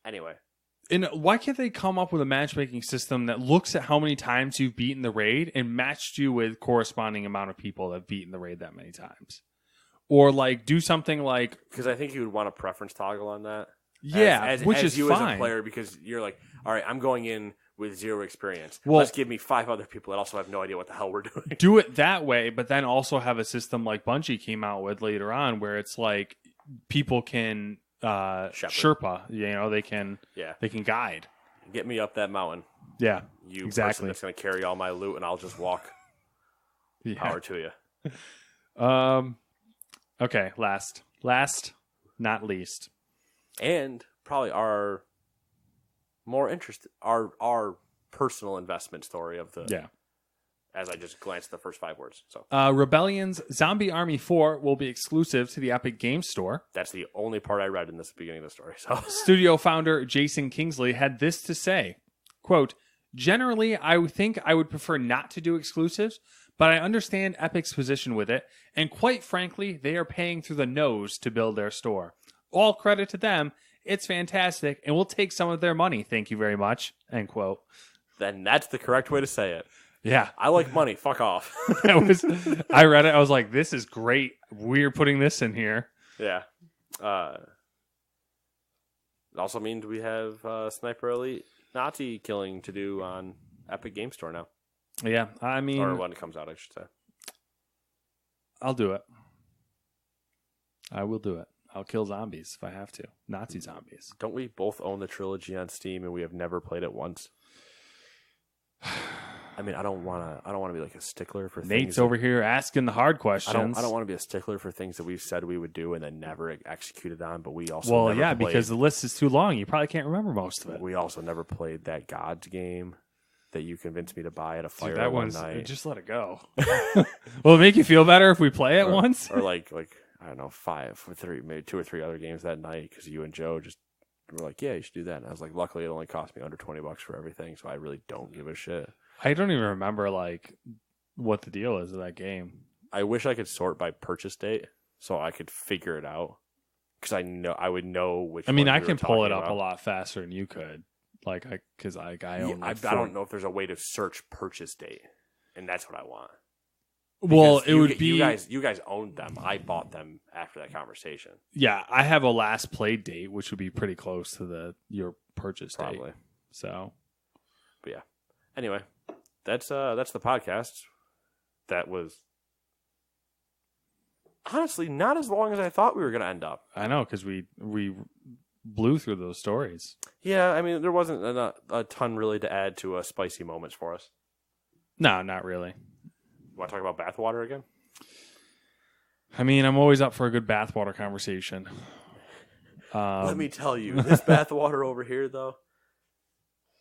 Anyway. And why can't they come up with a matchmaking system that looks at how many times you've beaten the raid and matched you with corresponding amount of people that have beaten the raid that many times? Or, like, do something like... Because I think you would want a preference toggle on that. Yeah, which is you fine. As a player, because you're like, all right, I'm going in with 0 experience. Well, let's give me 5 other people that also have no idea what the hell we're doing. Do it that way, but then also have a system like Bungie came out with later on where it's like people can... Sherpa, they can guide. Get me up that mountain. Yeah, you exactly. Person that's going to carry all my loot, and I'll just walk. Yeah. Power to you. Okay, last, not least, and probably our more interesting, our personal investment story of the As I just glanced at the first 5 words. So, Rebellion's Zombie Army 4 will be exclusive to the Epic Games Store. That's the only part I read in this beginning of the story. So, studio founder Jason Kingsley had this to say, quote, "Generally, I think I would prefer not to do exclusives, but I understand Epic's position with it, and quite frankly, they are paying through the nose to build their store. All credit to them. It's fantastic, and we'll take some of their money. Thank you very much." End quote. Then that's the correct way to say it. Yeah. I like money. Fuck off. I read it. I was like, this is great. We're putting this in here. Yeah. It also means we have Sniper Elite Nazi killing to do on Epic Game Store now. Yeah. I mean... Or when it comes out, I should say. I'll do it. I will do it. I'll kill zombies if I have to. Nazi zombies. Don't we both own the trilogy on Steam and we have never played it once? I mean, I don't want to be like a stickler for things. Nate's over here asking the hard questions. I don't want to be a stickler for things that we've said we would do and then never executed on. But we also never played. Because the list is too long. You probably can't remember most of it. We also never played that Gods game that you convinced me to buy at a fire that one night. Just let it go. Will it make you feel better if we play it once? Or like I don't know, 5 or 3, maybe 2 or 3 other games that night because you and Joe just were like, yeah, you should do that. And I was like, luckily it only cost me under $20 for everything, so I really don't give a shit. I don't even remember like what the deal is of that game. I wish I could sort by purchase date so I could figure it out because I would know which. I mean, I can pull it up a lot faster than you could, like because I own. I don't know if there's a way to search purchase date, and that's what I want. Well, it would be you guys owned them. I bought them after that conversation. Yeah, I have a last played date, which would be pretty close to your purchase date. Probably. So, but yeah. Anyway, that's the podcast. That was honestly not as long as I thought we were going to end up. I know because we blew through those stories. Yeah, I mean there wasn't a ton really to add to spicy moments for us. No, not really. Want to talk about bathwater again? I mean, I'm always up for a good bathwater conversation. Let me tell you, this bathwater over here, though.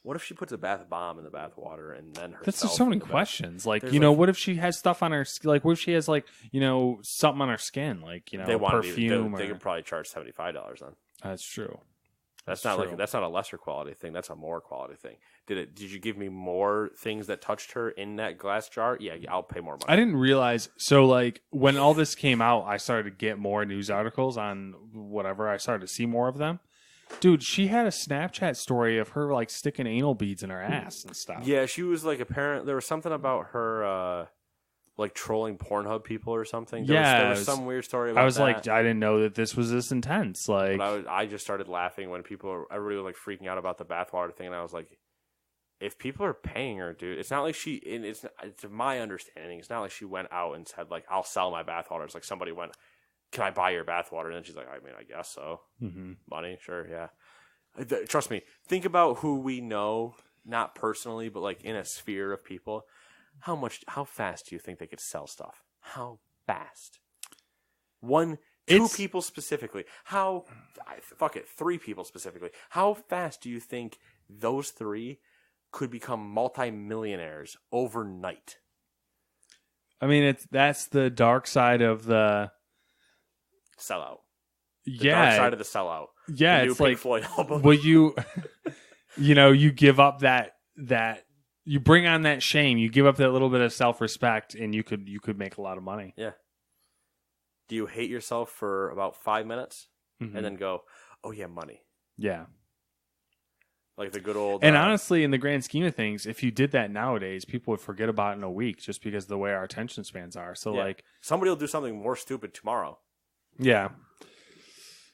What if she puts a bath bomb in the bathwater and then herself? That's just so many questions. Like, what if she has stuff on her? Like, what if she has something on her skin? Like, perfume. They could probably charge $75 on. That's true. That's not a lesser quality thing. That's a more quality thing. Did you give me more things that touched her in that glass jar? Yeah, I'll pay more money. I didn't realize. So, like, when all this came out, I started to get more news articles on whatever. I started to see more of them. Dude, she had a Snapchat story of her, like, sticking anal beads in her ass and stuff. Yeah, she was, like, there was something about her, like, trolling Pornhub people or something. There was some weird story about that. I was like, I didn't know that this was this intense. Like, but I just started laughing when everybody was, like, freaking out about the bathwater thing, and I was like, if people are paying her, dude, it's not like it's my understanding, it's not like she went out and said, like, I'll sell my bathwater. It's like somebody went, can I buy your bathwater? And then she's like, I mean, I guess so. Mm-hmm. Money, sure, yeah. Trust me, think about who we know, not personally, but, like, in a sphere of people. How fast do you think they could sell stuff? How fast? Two people specifically. Three people specifically. How fast do you think those three could become multimillionaires overnight? I mean, that's the dark side of the sellout. The dark side of the sellout. Yeah, it's like, well, you give up that you bring on that shame, you give up that little bit of self-respect, and you could make a lot of money. Yeah. Do you hate yourself for about 5 minutes and then go, oh yeah, money? Yeah. Like the good old... And honestly, in the grand scheme of things, if you did that nowadays, people would forget about it in a week just because of the way our attention spans are. So, like... Somebody will do something more stupid tomorrow. Yeah.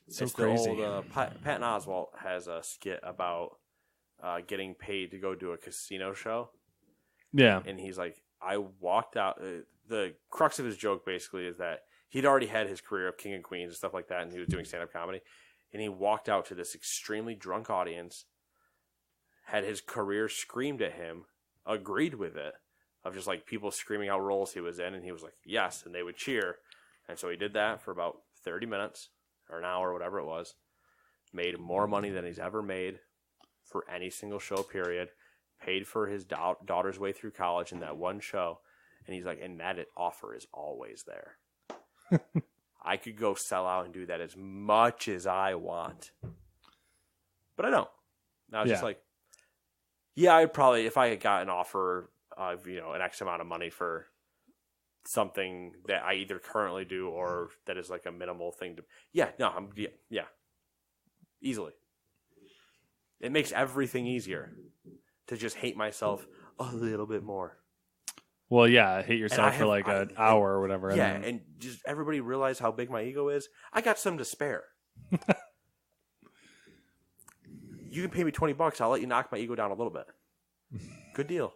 It's crazy. The old... Patton Oswalt has a skit about getting paid to go do a casino show. Yeah. And he's like, I walked out... the crux of his joke, basically, is that he'd already had his career of King and Queens and stuff like that, and he was doing stand-up comedy. And he walked out to this extremely drunk audience, had his career screamed at him, agreed with it, of just like people screaming out roles he was in, and he was like, yes, and they would cheer. And so he did that for about 30 minutes, or an hour, whatever it was. Made more money than he's ever made for any single show, period. Paid for his daughter's way through college in that one show. And he's like, and that offer is always there. I could go sell out and do that as much as I want. But I don't. I was just like, yeah, I'd probably, if I had got an offer of, an X amount of money for something that I either currently do or that is like a minimal thing to, easily. It makes everything easier to just hate myself a little bit more. Well, yeah, hate yourself for like an hour or whatever. Yeah, and just everybody realize how big my ego is. I got some to spare. You can pay me $20. I'll let you knock my ego down a little bit. Good deal.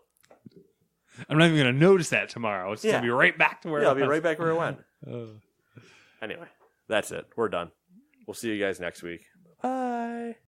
I'm not even going to notice that tomorrow. It's going to be right back to where I'll be right back where it went. Anyway, that's it. We're done. We'll see you guys next week.